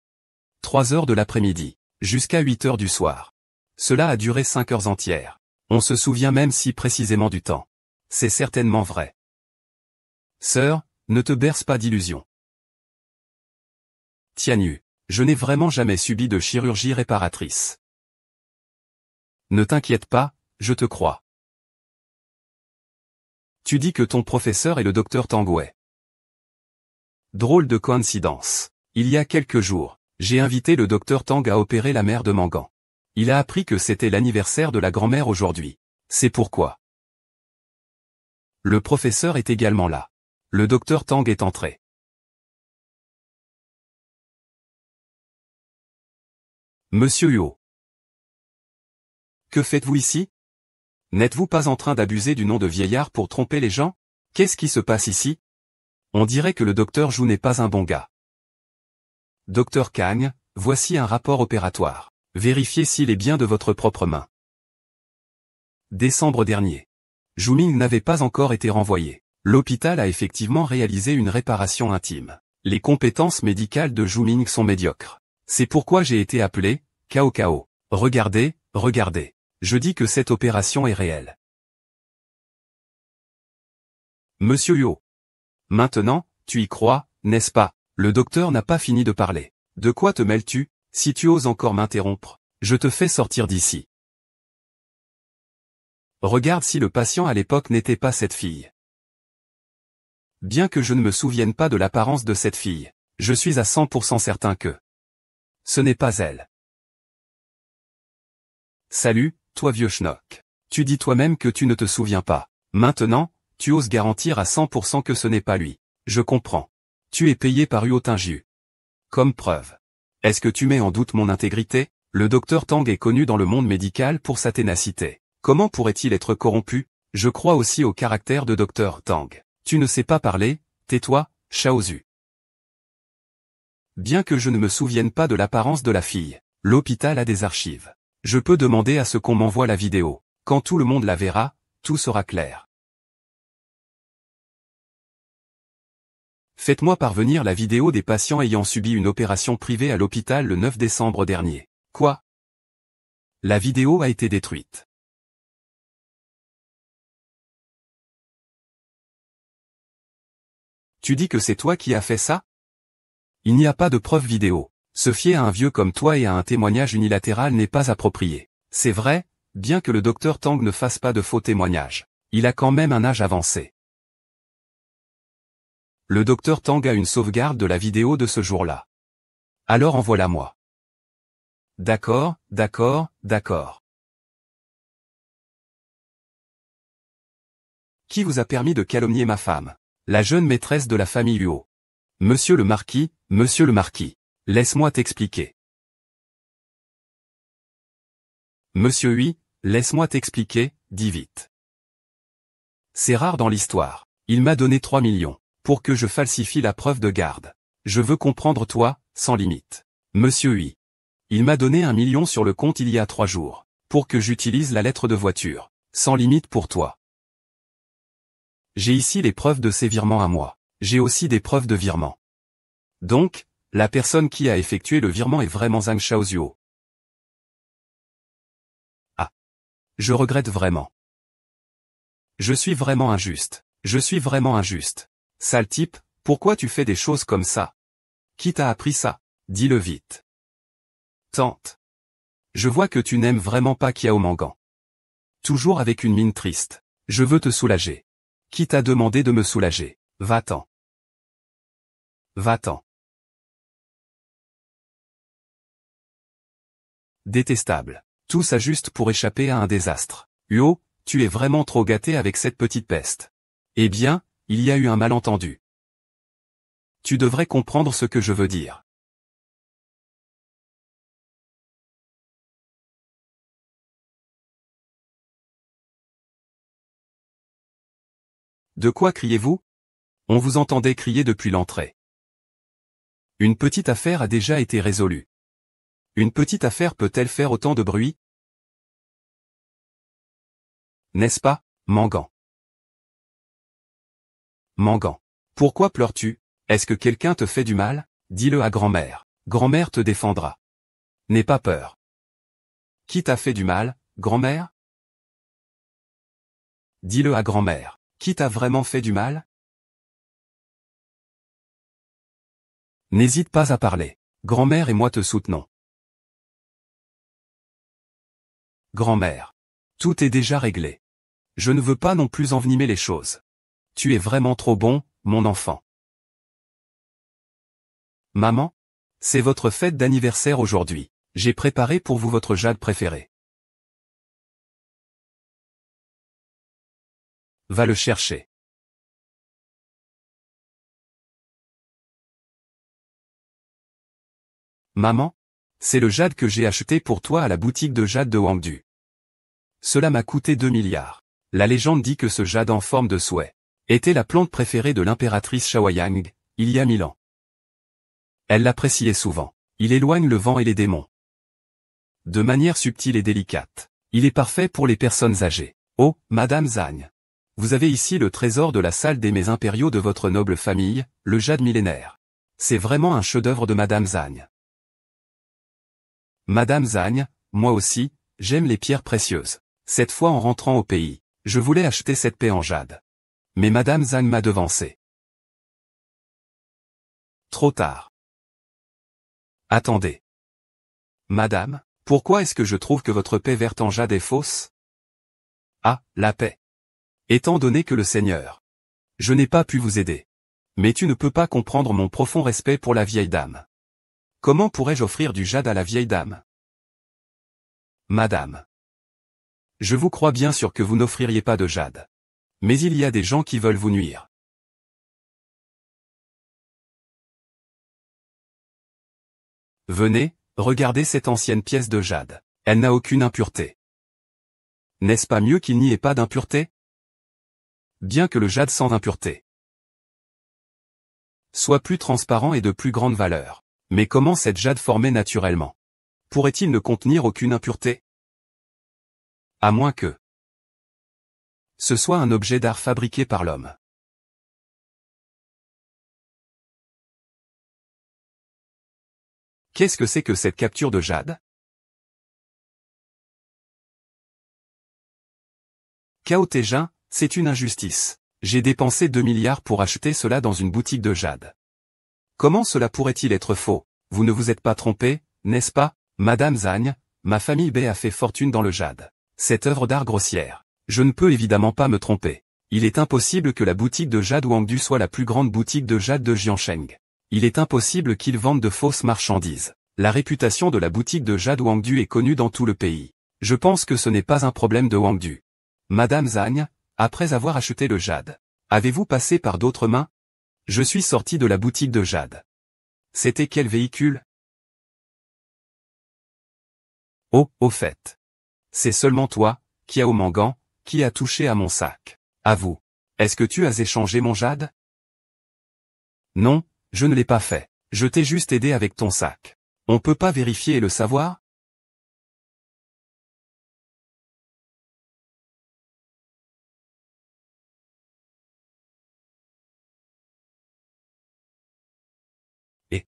3 heures de l'après-midi, jusqu'à 8 heures du soir. Cela a duré 5 heures entières. On se souvient même si précisément du temps. C'est certainement vrai. Sœur, ne te berce pas d'illusions. Tianyu, je n'ai vraiment jamais subi de chirurgie réparatrice. Ne t'inquiète pas, je te crois. Tu dis que ton professeur est le docteur Tang Wei. Drôle de coïncidence. Il y a quelques jours, j'ai invité le docteur Tang à opérer la mère de Mangan. Il a appris que c'était l'anniversaire de la grand-mère aujourd'hui. C'est pourquoi. Le professeur est également là. Le docteur Tang est entré. Monsieur Huo. Que faites-vous ici? N'êtes-vous pas en train d'abuser du nom de vieillard pour tromper les gens? Qu'est-ce qui se passe ici? On dirait que le docteur Zhu n'est pas un bon gars. Docteur Kang, voici un rapport opératoire. Vérifiez s'il est bien de votre propre main. Décembre dernier. Zhu Ming n'avait pas encore été renvoyé. L'hôpital a effectivement réalisé une réparation intime. Les compétences médicales de Zhu Ming sont médiocres. C'est pourquoi j'ai été appelé, Cao Cao. Regardez, regardez. Je dis que cette opération est réelle. Monsieur Huo. Maintenant, tu y crois, n'est-ce pas? Le docteur n'a pas fini de parler. De quoi te mêles-tu? Si tu oses encore m'interrompre, je te fais sortir d'ici. Regarde si le patient à l'époque n'était pas cette fille. Bien que je ne me souvienne pas de l'apparence de cette fille, je suis à 100% certain que ce n'est pas elle. Salut, toi vieux schnock. Tu dis toi-même que tu ne te souviens pas. Maintenant, tu oses garantir à 100% que ce n'est pas lui. Je comprends. Tu es payé par Huo Tingjiu. Comme preuve. Est-ce que tu mets en doute mon intégrité? Le docteur Tang est connu dans le monde médical pour sa ténacité. Comment pourrait-il être corrompu? Je crois aussi au caractère de docteur Tang. Tu ne sais pas parler, tais-toi, Shaozu. Bien que je ne me souvienne pas de l'apparence de la fille, l'hôpital a des archives. Je peux demander à ce qu'on m'envoie la vidéo. Quand tout le monde la verra, tout sera clair. Faites-moi parvenir la vidéo des patients ayant subi une opération privée à l'hôpital le 9 décembre dernier. Quoi? La vidéo a été détruite. Tu dis que c'est toi qui as fait ça? Il n'y a pas de preuve vidéo. Se fier à un vieux comme toi et à un témoignage unilatéral n'est pas approprié. C'est vrai, bien que le docteur Tang ne fasse pas de faux témoignages. Il a quand même un âge avancé. Le docteur Tang a une sauvegarde de la vidéo de ce jour-là. Alors envoie-la-moi. D'accord, d'accord, d'accord. Qui vous a permis de calomnier ma femme? La jeune maîtresse de la famille Huo. Monsieur le marquis, laisse-moi t'expliquer. Monsieur Hui, laisse-moi t'expliquer, dis vite. C'est rare dans l'histoire. Il m'a donné 3 millions. Pour que je falsifie la preuve de garde. Je veux comprendre toi, sans limite. Monsieur Hui. Il m'a donné 1 million sur le compte il y a 3 jours, pour que j'utilise la lettre de voiture, sans limite pour toi. J'ai ici les preuves de ces virements à moi. J'ai aussi des preuves de virement. Donc, la personne qui a effectué le virement est vraiment Zhang Xiaozuo. Ah. Je regrette vraiment. Je suis vraiment injuste. Je suis vraiment injuste. Sale type, pourquoi tu fais des choses comme ça? Qui t'a appris ça? Dis-le vite. Tante. Je vois que tu n'aimes vraiment pas Kiao Mangan. Toujours avec une mine triste. Je veux te soulager. Qui t'a demandé de me soulager? Va-t'en. Va-t'en. Détestable. Tout ça juste pour échapper à un désastre. Huo, tu es vraiment trop gâté avec cette petite peste. Eh bien, il y a eu un malentendu. Tu devrais comprendre ce que je veux dire. De quoi criez-vous? On vous entendait crier depuis l'entrée. Une petite affaire a déjà été résolue. Une petite affaire peut-elle faire autant de bruit? N'est-ce pas, Mangan? Mangan. Pourquoi pleures-tu? Est-ce que quelqu'un te fait du mal? Dis-le à grand-mère. Grand-mère te défendra. N'aie pas peur. Qui t'a fait du mal, grand-mère? Dis-le à grand-mère. Qui t'a vraiment fait du mal? N'hésite pas à parler. Grand-mère et moi te soutenons. Grand-mère. Tout est déjà réglé. Je ne veux pas non plus envenimer les choses. Tu es vraiment trop bon, mon enfant. Maman? C'est votre fête d'anniversaire aujourd'hui. J'ai préparé pour vous votre jade préféré. Va le chercher. Maman? C'est le jade que j'ai acheté pour toi à la boutique de jade de Wangdu. Cela m'a coûté 2 milliards. La légende dit que ce jade en forme de souhait était la plante préférée de l'impératrice Shawayang, il y a 1000 ans. Elle l'appréciait souvent. Il éloigne le vent et les démons. De manière subtile et délicate. Il est parfait pour les personnes âgées. Oh, Madame Zhang. Vous avez ici le trésor de la salle des mets impériaux de votre noble famille, le jade millénaire. C'est vraiment un chef-d'œuvre de Madame Zhang. Madame Zhang, moi aussi, j'aime les pierres précieuses. Cette fois en rentrant au pays, je voulais acheter cette paix en jade. Mais Madame Zhang m'a devancé. Trop tard. Attendez. Madame, pourquoi est-ce que je trouve que votre paix verte en jade est fausse? Ah, la paix. Étant donné que le Seigneur. Je n'ai pas pu vous aider. Mais tu ne peux pas comprendre mon profond respect pour la vieille dame. Comment pourrais-je offrir du jade à la vieille dame? Madame. Je vous crois bien sûr que vous n'offririez pas de jade. Mais il y a des gens qui veulent vous nuire. Venez, regardez cette ancienne pièce de jade. Elle n'a aucune impureté. N'est-ce pas mieux qu'il n'y ait pas d'impureté? Bien que le jade sans impureté soit plus transparent et de plus grande valeur. Mais comment cette jade formée naturellement? Pourrait-il ne contenir aucune impureté? À moins que ce soit un objet d'art fabriqué par l'homme. Qu'est-ce que c'est que cette capture de jade? Cao Tejin, c'est une injustice. J'ai dépensé 2 milliards pour acheter cela dans une boutique de jade. Comment cela pourrait-il être faux? Vous ne vous êtes pas trompé, n'est-ce pas, Madame Zhang? Ma famille B a fait fortune dans le jade. Cette œuvre d'art grossière. Je ne peux évidemment pas me tromper. Il est impossible que la boutique de jade Wangdu soit la plus grande boutique de jade de Jiansheng. Il est impossible qu'ils vendent de fausses marchandises. La réputation de la boutique de jade Wangdu est connue dans tout le pays. Je pense que ce n'est pas un problème de Wangdu. Madame Zhang, après avoir acheté le jade, avez-vous passé par d'autres mains? Je suis sorti de la boutique de jade. C'était quel véhicule? Oh, au fait. C'est seulement toi, Kiao Mangan, qui a touché à mon sac. À vous. Est-ce que tu as échangé mon jade? Non, je ne l'ai pas fait. Je t'ai juste aidé avec ton sac. On peut pas vérifier et le savoir? Et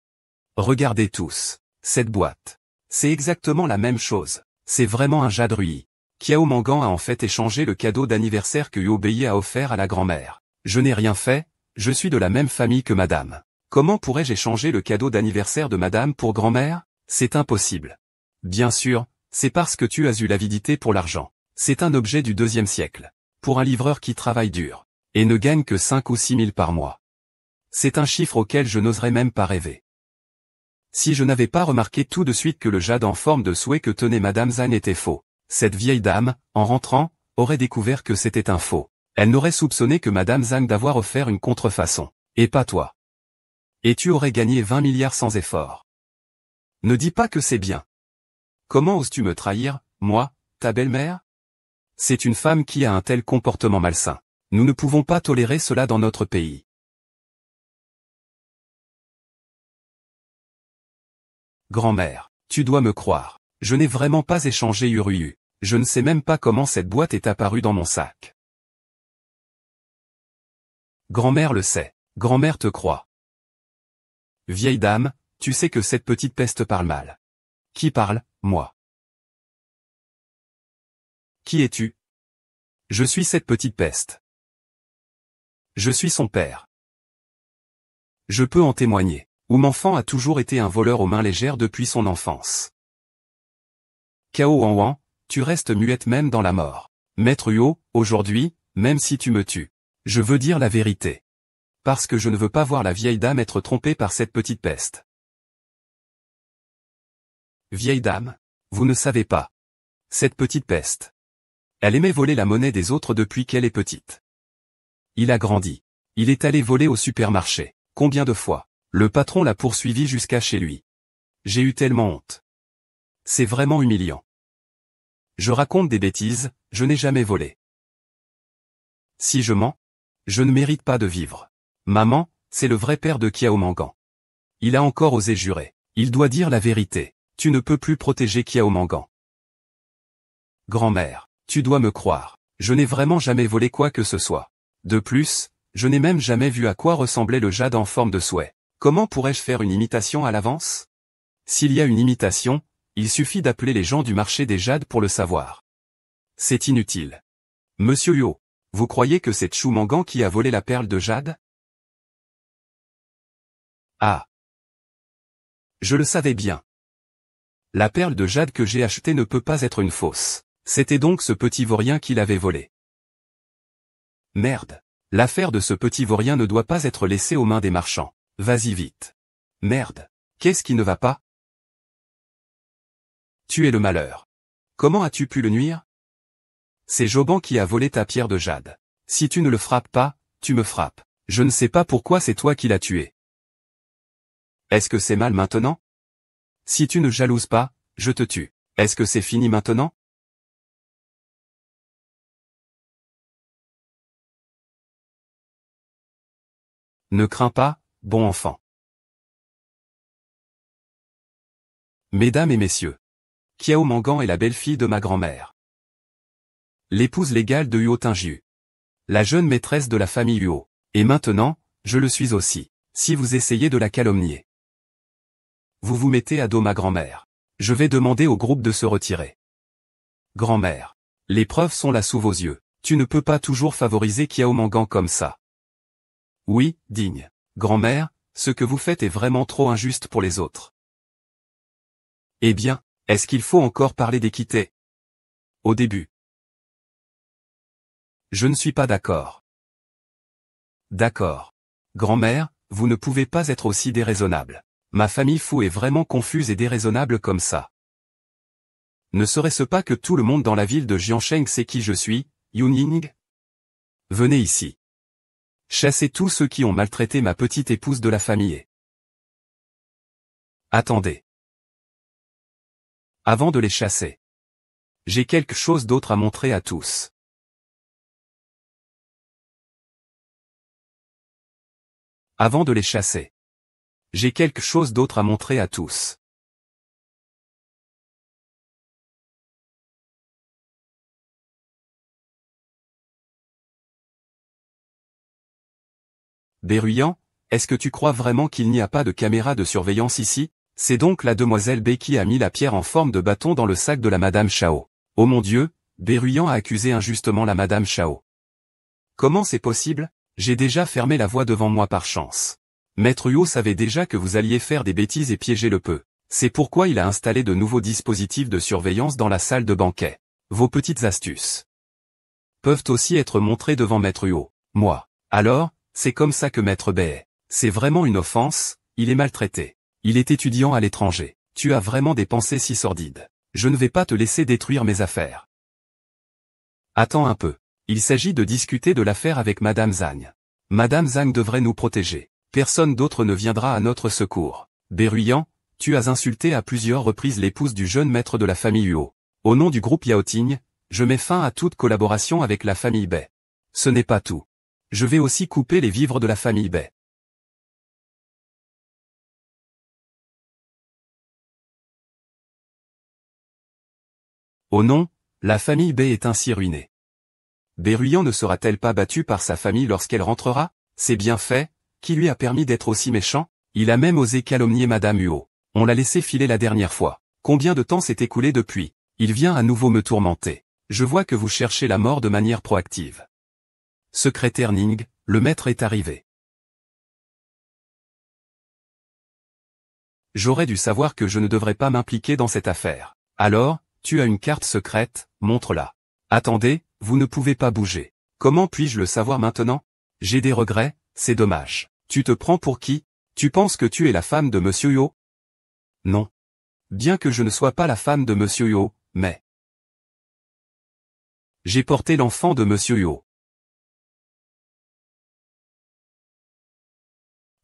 regardez tous. Cette boîte. C'est exactement la même chose. C'est vraiment un jade Rui. Kiao Mangan a en fait échangé le cadeau d'anniversaire que Yobei a offert à la grand-mère. Je n'ai rien fait, je suis de la même famille que madame. Comment pourrais-je échanger le cadeau d'anniversaire de madame pour grand-mère? C'est impossible. Bien sûr, c'est parce que tu as eu l'avidité pour l'argent. C'est un objet du 2e siècle. Pour un livreur qui travaille dur. Et ne gagne que 5 ou 6 000 par mois. C'est un chiffre auquel je n'oserais même pas rêver. Si je n'avais pas remarqué tout de suite que le jade en forme de souhait que tenait madame Zhang était faux, cette vieille dame, en rentrant, aurait découvert que c'était un faux. Elle n'aurait soupçonné que madame Zhang d'avoir offert une contrefaçon. Et pas toi. Et tu aurais gagné 20 milliards sans effort. Ne dis pas que c'est bien. Comment oses-tu me trahir, moi, ta belle-mère? C'est une femme qui a un tel comportement malsain. Nous ne pouvons pas tolérer cela dans notre pays. Grand-mère, tu dois me croire. Je n'ai vraiment pas échangé Uru. Je ne sais même pas comment cette boîte est apparue dans mon sac. Grand-mère le sait. Grand-mère te croit. Vieille dame, tu sais que cette petite peste parle mal. Qui parle, moi? Qui es-tu? Je suis cette petite peste. Je suis son père. Je peux en témoigner. Mon enfant a toujours été un voleur aux mains légères depuis son enfance. Cao Wanwan, tu restes muette même dans la mort. Maître Huo, aujourd'hui, même si tu me tues, je veux dire la vérité. Parce que je ne veux pas voir la vieille dame être trompée par cette petite peste. Vieille dame, vous ne savez pas. Cette petite peste. Elle aimait voler la monnaie des autres depuis qu'elle est petite. Il a grandi. Il est allé voler au supermarché. Combien de fois? Le patron l'a poursuivi jusqu'à chez lui. J'ai eu tellement honte. C'est vraiment humiliant. Je raconte des bêtises, je n'ai jamais volé. Si je mens, je ne mérite pas de vivre. Maman, c'est le vrai père de Kiao Mangan. Il a encore osé jurer. Il doit dire la vérité. Tu ne peux plus protéger Kiao Mangan. Grand-mère, tu dois me croire. Je n'ai vraiment jamais volé quoi que ce soit. De plus, je n'ai même jamais vu à quoi ressemblait le jade en forme de souhait. Comment pourrais-je faire une imitation à l'avance? S'il y a une imitation, il suffit d'appeler les gens du marché des jades pour le savoir. C'est inutile. Monsieur Huo, vous croyez que c'est Chu Mangan qui a volé la perle de jade? Ah. Je le savais bien. La perle de jade que j'ai achetée ne peut pas être une fausse. C'était donc ce petit vaurien qui l'avait volée. Merde. L'affaire de ce petit vaurien ne doit pas être laissée aux mains des marchands. Vas-y vite. Merde. Qu'est-ce qui ne va pas? Tu es le malheur. Comment as-tu pu le nuire? C'est Joban qui a volé ta pierre de jade. Si tu ne le frappes pas, tu me frappes. Je ne sais pas pourquoi c'est toi qui l'as tué. Est-ce que c'est mal maintenant? Si tu ne jalouses pas, je te tue. Est-ce que c'est fini maintenant? Ne crains pas, bon enfant. Mesdames et messieurs. Kiao Mangan est la belle-fille de ma grand-mère. L'épouse légale de Huo Tingjiu. La jeune maîtresse de la famille Huo. Et maintenant, je le suis aussi. Si vous essayez de la calomnier, vous vous mettez à dos ma grand-mère. Je vais demander au groupe de se retirer. Grand-mère. Les preuves sont là sous vos yeux. Tu ne peux pas toujours favoriser Kiao Mangan comme ça. Oui, digne. Grand-mère, ce que vous faites est vraiment trop injuste pour les autres. Eh bien, est-ce qu'il faut encore parler d'équité? Au début. Je ne suis pas d'accord. D'accord. Grand-mère, vous ne pouvez pas être aussi déraisonnable. Ma famille fou est vraiment confuse et déraisonnable comme ça. Ne serait-ce pas que tout le monde dans la ville de Jiansheng sait qui je suis, Yunying? Venez ici. Chassez tous ceux qui ont maltraité ma petite épouse de la famille. Attendez. Avant de les chasser, j'ai quelque chose d'autre à montrer à tous. Avant de les chasser, j'ai quelque chose d'autre à montrer à tous. Berruyan, est-ce que tu crois vraiment qu'il n'y a pas de caméra de surveillance ici? C'est donc la demoiselle B qui a mis la pierre en forme de bâton dans le sac de la Madame Chao. Oh mon Dieu, Berruyan a accusé injustement la Madame Chao. Comment c'est possible? J'ai déjà fermé la voie devant moi par chance. Maître Huot savait déjà que vous alliez faire des bêtises et piéger le peu. C'est pourquoi il a installé de nouveaux dispositifs de surveillance dans la salle de banquet. Vos petites astuces peuvent aussi être montrées devant Maître Huot. Moi. Alors, c'est comme ça que Maître B est. C'est vraiment une offense, il est maltraité. Il est étudiant à l'étranger. Tu as vraiment des pensées si sordides. Je ne vais pas te laisser détruire mes affaires. Attends un peu. Il s'agit de discuter de l'affaire avec Madame Zhang. Madame Zhang devrait nous protéger. Personne d'autre ne viendra à notre secours. Berruyan, tu as insulté à plusieurs reprises l'épouse du jeune maître de la famille Huot. Au nom du groupe Yaoting, je mets fin à toute collaboration avec la famille Bai. Ce n'est pas tout. Je vais aussi couper les vivres de la famille Bai. Oh non, la famille Bai est ainsi ruinée. Berruyan ne sera-t-elle pas battue par sa famille lorsqu'elle rentrera? C'est bien fait, qui lui a permis d'être aussi méchant? Il a même osé calomnier Madame Huot. On l'a laissé filer la dernière fois. Combien de temps s'est écoulé depuis? Il vient à nouveau me tourmenter. Je vois que vous cherchez la mort de manière proactive. Secrétaire Ning, le maître est arrivé. J'aurais dû savoir que je ne devrais pas m'impliquer dans cette affaire. Alors, tu as une carte secrète, montre-la. Attendez, vous ne pouvez pas bouger. Comment puis-je le savoir maintenant? J'ai des regrets, c'est dommage. Tu te prends pour qui? Tu penses que tu es la femme de Monsieur Huot? Non. Bien que je ne sois pas la femme de Monsieur Huot, mais... j'ai porté l'enfant de Monsieur Huot.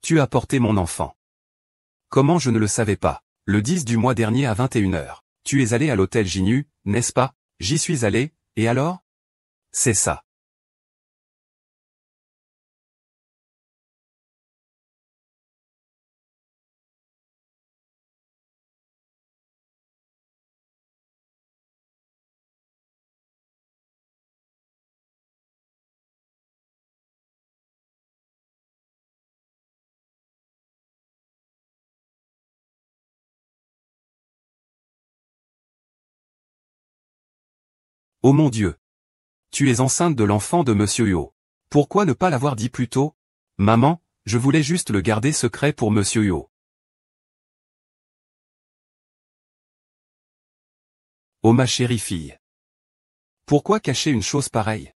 Tu as porté mon enfant. Comment je ne le savais pas? Le 10 du mois dernier à 21h. Tu es allé à l'hôtel Ginu, n'est-ce pas? J'y suis allé, et alors? C'est ça. Oh mon Dieu! Tu es enceinte de l'enfant de Monsieur Huot. Pourquoi ne pas l'avoir dit plus tôt? Maman, je voulais juste le garder secret pour Monsieur Huot. Oh ma chérie fille. Pourquoi cacher une chose pareille?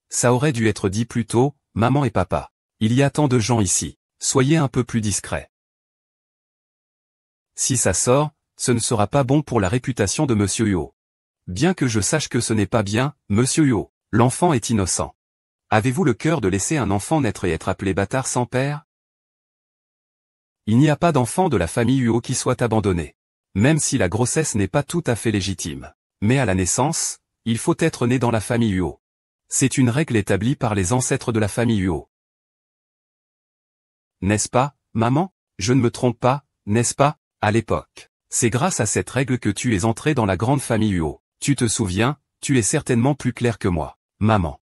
Ça aurait dû être dit plus tôt, maman et papa. Il y a tant de gens ici. Soyez un peu plus discrets. Si ça sort, ce ne sera pas bon pour la réputation de Monsieur Huot. Bien que je sache que ce n'est pas bien, Monsieur Huot, l'enfant est innocent. Avez-vous le cœur de laisser un enfant naître et être appelé bâtard sans père? Il n'y a pas d'enfant de la famille Huot qui soit abandonné. Même si la grossesse n'est pas tout à fait légitime. Mais à la naissance, il faut être né dans la famille Huot. C'est une règle établie par les ancêtres de la famille Huot. N'est-ce pas, maman? Je ne me trompe pas, n'est-ce pas? À l'époque. C'est grâce à cette règle que tu es entré dans la grande famille Huot. Tu te souviens, tu es certainement plus clair que moi, maman.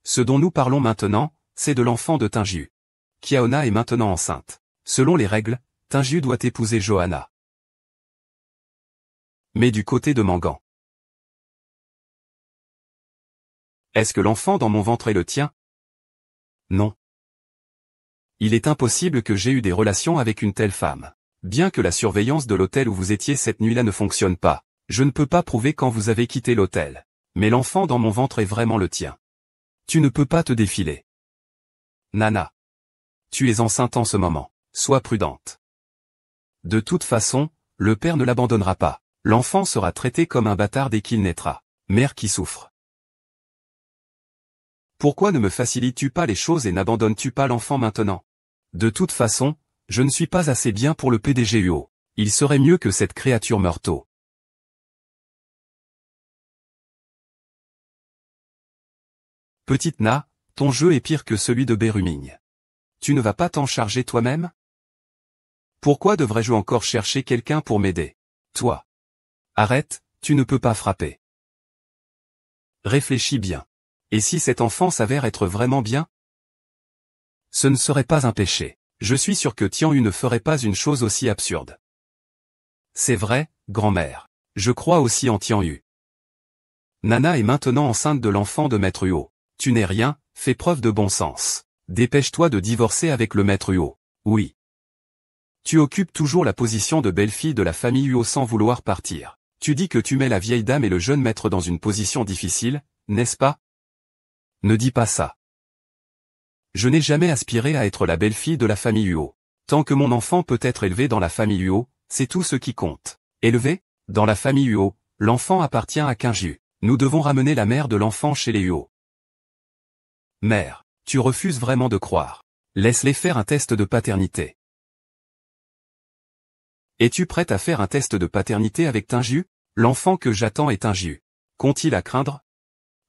Ce dont nous parlons maintenant, c'est de l'enfant de Tinju. Kiaona est maintenant enceinte. Selon les règles, Tinju doit épouser Johanna. Mais du côté de Mangan. Est-ce que l'enfant dans mon ventre est le tien? Non. Il est impossible que j'aie eu des relations avec une telle femme. Bien que la surveillance de l'hôtel où vous étiez cette nuit-là ne fonctionne pas, je ne peux pas prouver quand vous avez quitté l'hôtel. Mais l'enfant dans mon ventre est vraiment le tien. Tu ne peux pas te défiler. Nana. Tu es enceinte en ce moment. Sois prudente. De toute façon, le père ne l'abandonnera pas. L'enfant sera traité comme un bâtard dès qu'il naîtra. Mère qui souffre. Pourquoi ne me facilites-tu pas les choses et n'abandonnes-tu pas l'enfant maintenant? De toute façon, je ne suis pas assez bien pour le PDG Huot. Il serait mieux que cette créature meure tôt. Petite Na, ton jeu est pire que celui de Beruming. Tu ne vas pas t'en charger toi-même? Pourquoi devrais-je encore chercher quelqu'un pour m'aider? Toi. Arrête, tu ne peux pas frapper. Réfléchis bien. Et si cet enfant s'avère être vraiment bien? Ce ne serait pas un péché. Je suis sûr que Tian Yu ne ferait pas une chose aussi absurde. C'est vrai, grand-mère. Je crois aussi en Tian Yu. Nana est maintenant enceinte de l'enfant de Maître Huo. Tu n'es rien, fais preuve de bon sens. Dépêche-toi de divorcer avec le Maître Huo. Oui. Tu occupes toujours la position de belle-fille de la famille Huo sans vouloir partir. Tu dis que tu mets la vieille dame et le jeune maître dans une position difficile, n'est-ce pas? Ne dis pas ça. Je n'ai jamais aspiré à être la belle-fille de la famille Huo. Tant que mon enfant peut être élevé dans la famille Huo, c'est tout ce qui compte. Élevé? Dans la famille Huo, l'enfant appartient à Qingju. Nous devons ramener la mère de l'enfant chez les Huo. Mère, tu refuses vraiment de croire. Laisse-les faire un test de paternité. Es-tu prête à faire un test de paternité avec Qingju? L'enfant que j'attends est Qingju. Qu'ont-ils à craindre?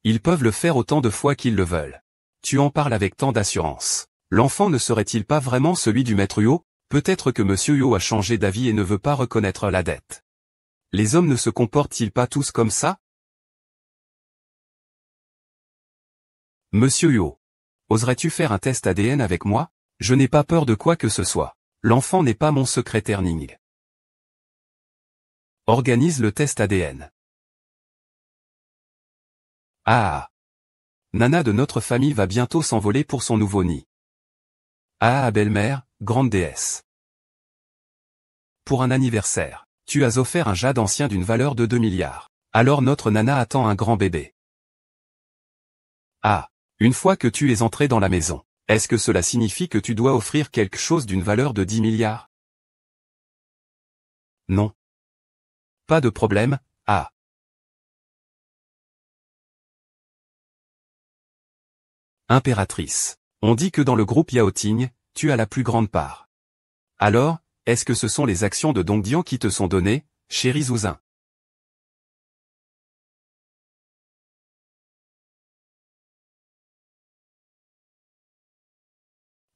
Ils peuvent le faire autant de fois qu'ils le veulent. Tu en parles avec tant d'assurance. L'enfant ne serait-il pas vraiment celui du maître Huo? Peut-être que monsieur Huo a changé d'avis et ne veut pas reconnaître la dette. Les hommes ne se comportent-ils pas tous comme ça? Monsieur Huo, oserais-tu faire un test ADN avec moi? Je n'ai pas peur de quoi que ce soit. L'enfant n'est pas mon secrétaire Ning. Organise le test ADN. Ah. Nana de notre famille va bientôt s'envoler pour son nouveau nid. Ah belle-mère, grande déesse. Pour un anniversaire, tu as offert un jade ancien d'une valeur de 2 milliards. Alors notre Nana attend un grand bébé. Ah. Une fois que tu es entré dans la maison, est-ce que cela signifie que tu dois offrir quelque chose d'une valeur de 10 milliards? Non. Pas de problème, ah. Impératrice. On dit que dans le groupe Yaoting, tu as la plus grande part. Alors, est-ce que ce sont les actions de Dongdian qui te sont données, chéri Zuzin?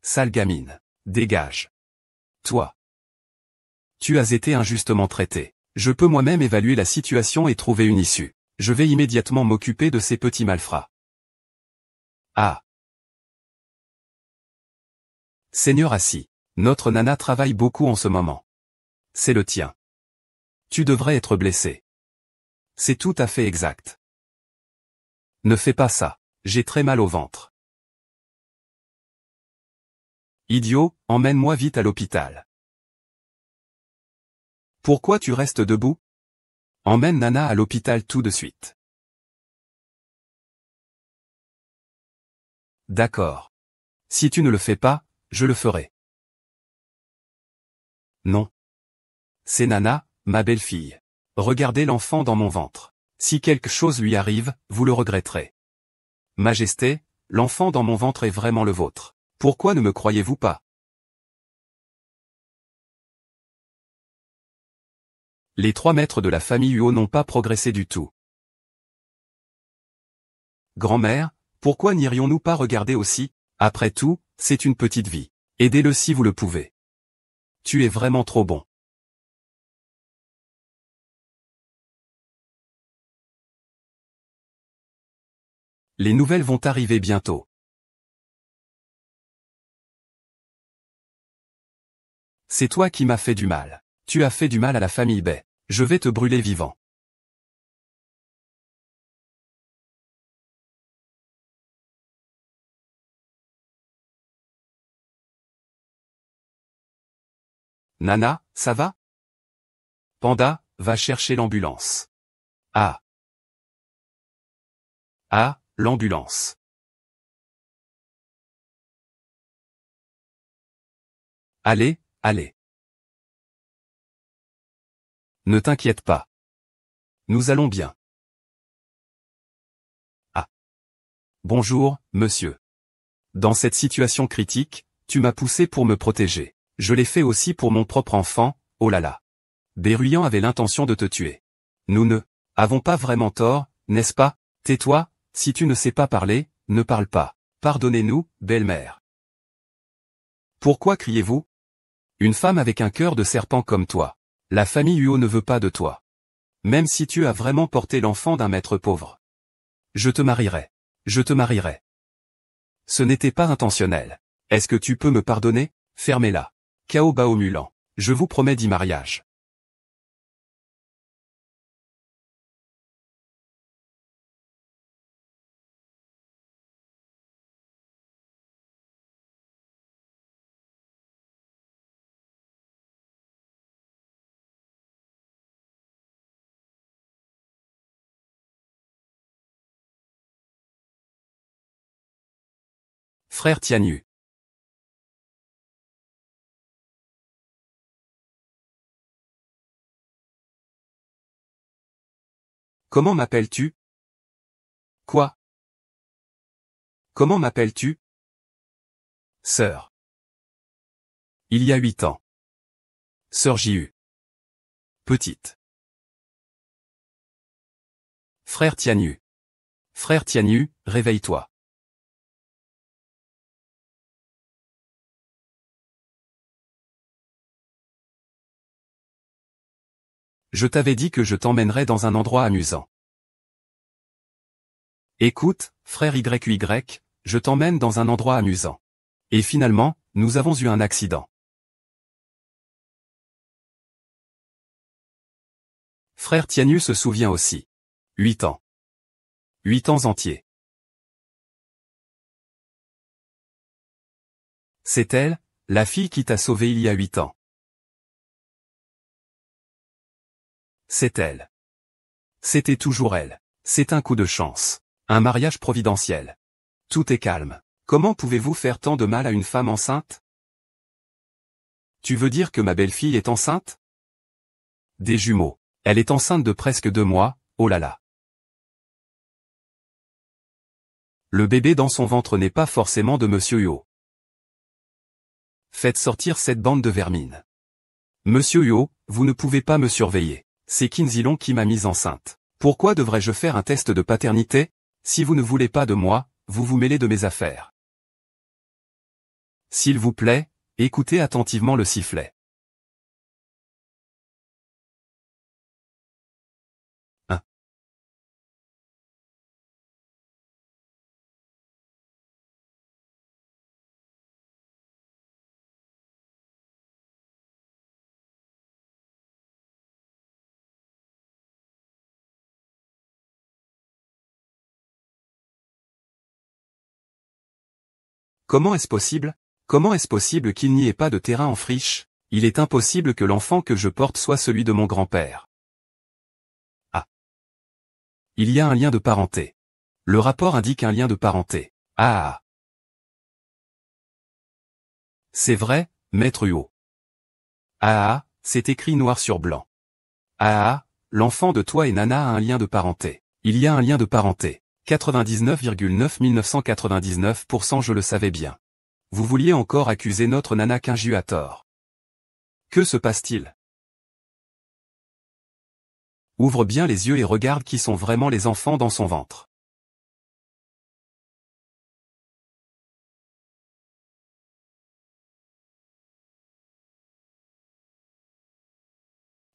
Sale gamine. Dégage. Toi. Tu as été injustement traité. Je peux moi-même évaluer la situation et trouver une issue. Je vais immédiatement m'occuper de ces petits malfrats. Ah. Seigneur assis. Notre Nana travaille beaucoup en ce moment. C'est le tien. Tu devrais être blessé. C'est tout à fait exact. Ne fais pas ça. J'ai très mal au ventre. Idiot, emmène-moi vite à l'hôpital. Pourquoi tu restes debout? Emmène Nana à l'hôpital tout de suite. D'accord. Si tu ne le fais pas, je le ferai. Non. C'est Nana, ma belle-fille. Regardez l'enfant dans mon ventre. Si quelque chose lui arrive, vous le regretterez. Majesté, l'enfant dans mon ventre est vraiment le vôtre. Pourquoi ne me croyez-vous pas? Les 3 maîtres de la famille Huo n'ont pas progressé du tout. Grand-mère, pourquoi n'irions-nous pas regarder aussi? Après tout, c'est une petite vie. Aidez-le si vous le pouvez. Tu es vraiment trop bon. Les nouvelles vont arriver bientôt. C'est toi qui m'as fait du mal. Tu as fait du mal à la famille Bai. Je vais te brûler vivant. Nana, ça va? Panda, va chercher l'ambulance. Ah. Ah, l'ambulance. Allez, allez. Ne t'inquiète pas. Nous allons bien. Ah. Bonjour, monsieur. Dans cette situation critique, tu m'as poussé pour me protéger. Je l'ai fait aussi pour mon propre enfant, oh là là. Berruyan avait l'intention de te tuer. Nous ne avons pas vraiment tort, n'est-ce pas? Tais-toi, si tu ne sais pas parler, ne parle pas. Pardonnez-nous, belle-mère. Pourquoi criez-vous? Une femme avec un cœur de serpent comme toi. La famille Huo ne veut pas de toi. Même si tu as vraiment porté l'enfant d'un maître pauvre. Je te marierai. Je te marierai. Ce n'était pas intentionnel. Est-ce que tu peux me pardonner? Fermez-la. Cao Bao Mulan. Je vous promets 10 mariages. Frère Tianyu. Comment m'appelles-tu? Quoi? Comment m'appelles-tu? Sœur. Il y a 8 ans. Sœur Jiu. Petite. Frère Tianyu. Frère Tianyu, réveille-toi. Je t'avais dit que je t'emmènerais dans un endroit amusant. Écoute, frère YY, je t'emmène dans un endroit amusant. Et finalement, nous avons eu un accident. Frère Tianyu se souvient aussi. 8 ans. 8 ans entiers. C'est elle, la fille qui t'a sauvé il y a 8 ans. C'est elle. C'était toujours elle. C'est un coup de chance. Un mariage providentiel. Tout est calme. Comment pouvez-vous faire tant de mal à une femme enceinte? Tu veux dire que ma belle-fille est enceinte? Des jumeaux. Elle est enceinte de presque 2 mois, oh là là. Le bébé dans son ventre n'est pas forcément de Monsieur Huo. Faites sortir cette bande de vermine. Monsieur Huo, vous ne pouvez pas me surveiller. C'est Qin Zilong qui m'a mise enceinte. Pourquoi devrais-je faire un test de paternité? Si vous ne voulez pas de moi, vous vous mêlez de mes affaires. S'il vous plaît, écoutez attentivement le sifflet. 1. Comment est-ce possible? Comment est-ce possible qu'il n'y ait pas de terrain en friche? Il est impossible que l'enfant que je porte soit celui de mon grand-père. Ah. Il y a un lien de parenté. Le rapport indique un lien de parenté. Ah. C'est vrai, maître Huo. Ah, c'est écrit noir sur blanc. Ah, l'enfant de toi et Nana a un lien de parenté. Il y a un lien de parenté. 99,999% je le savais bien. Vous vouliez encore accuser notre Nana Kinju à tort. Que se passe-t-il? Ouvre bien les yeux et regarde qui sont vraiment les enfants dans son ventre.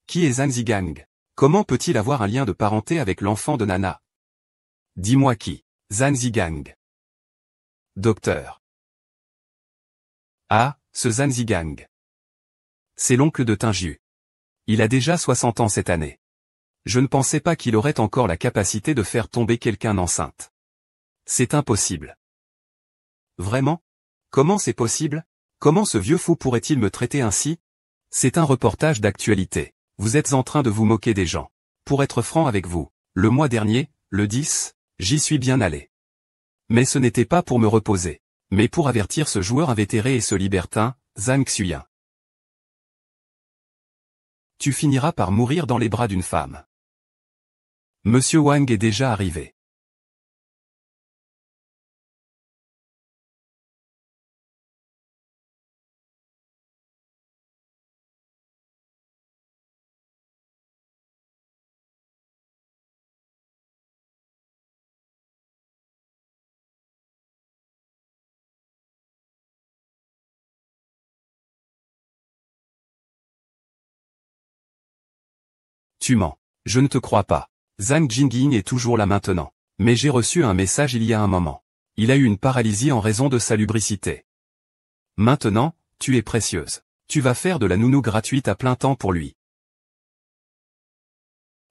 Qui est Zhang Zigang? Comment peut-il avoir un lien de parenté avec l'enfant de Nana? Dis-moi qui. Zhang Zigang. Docteur. Ah, ce Zhang Zigang. C'est l'oncle de Tinju. Il a déjà 60 ans cette année. Je ne pensais pas qu'il aurait encore la capacité de faire tomber quelqu'un enceinte. C'est impossible. Vraiment? Comment c'est possible? Comment ce vieux fou pourrait-il me traiter ainsi? C'est un reportage d'actualité. Vous êtes en train de vous moquer des gens. Pour être franc avec vous, le mois dernier, le 10, j'y suis bien allé. Mais ce n'était pas pour me reposer, mais pour avertir ce joueur invétéré et ce libertin, Zhang Xuyan. Tu finiras par mourir dans les bras d'une femme. Monsieur Wang est déjà arrivé. Tu mens. Je ne te crois pas. Zhang Jingying est toujours là maintenant. Mais j'ai reçu un message il y a un moment. Il a eu une paralysie en raison de sa lubricité. Maintenant, tu es précieuse. Tu vas faire de la nounou gratuite à plein temps pour lui.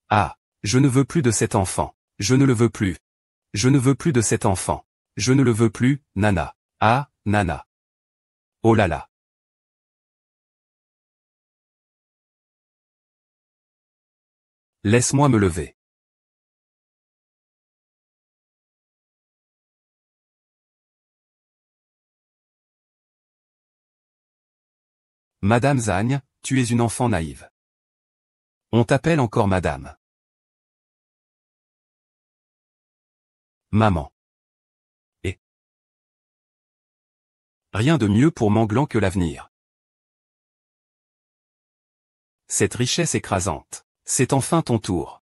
Ah, je ne veux plus de cet enfant. Je ne le veux plus. Je ne veux plus de cet enfant. Je ne le veux plus, Nana. Ah, Nana. Oh là là. Laisse-moi me lever. Madame Zagne, tu es une enfant naïve. On t'appelle encore madame. Maman. Et rien de mieux pour Manglan que l'avenir. Cette richesse écrasante. C'est enfin ton tour.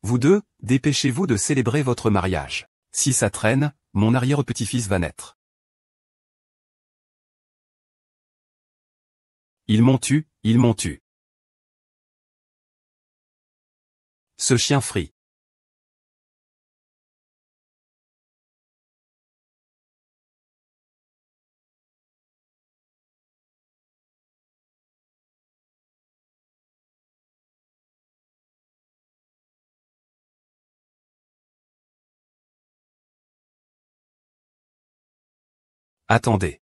Vous deux, dépêchez-vous de célébrer votre mariage. Si ça traîne, mon arrière-petit-fils va naître. Ils m'ont tu, ils m'ont tu. Ce chien frit. Attendez.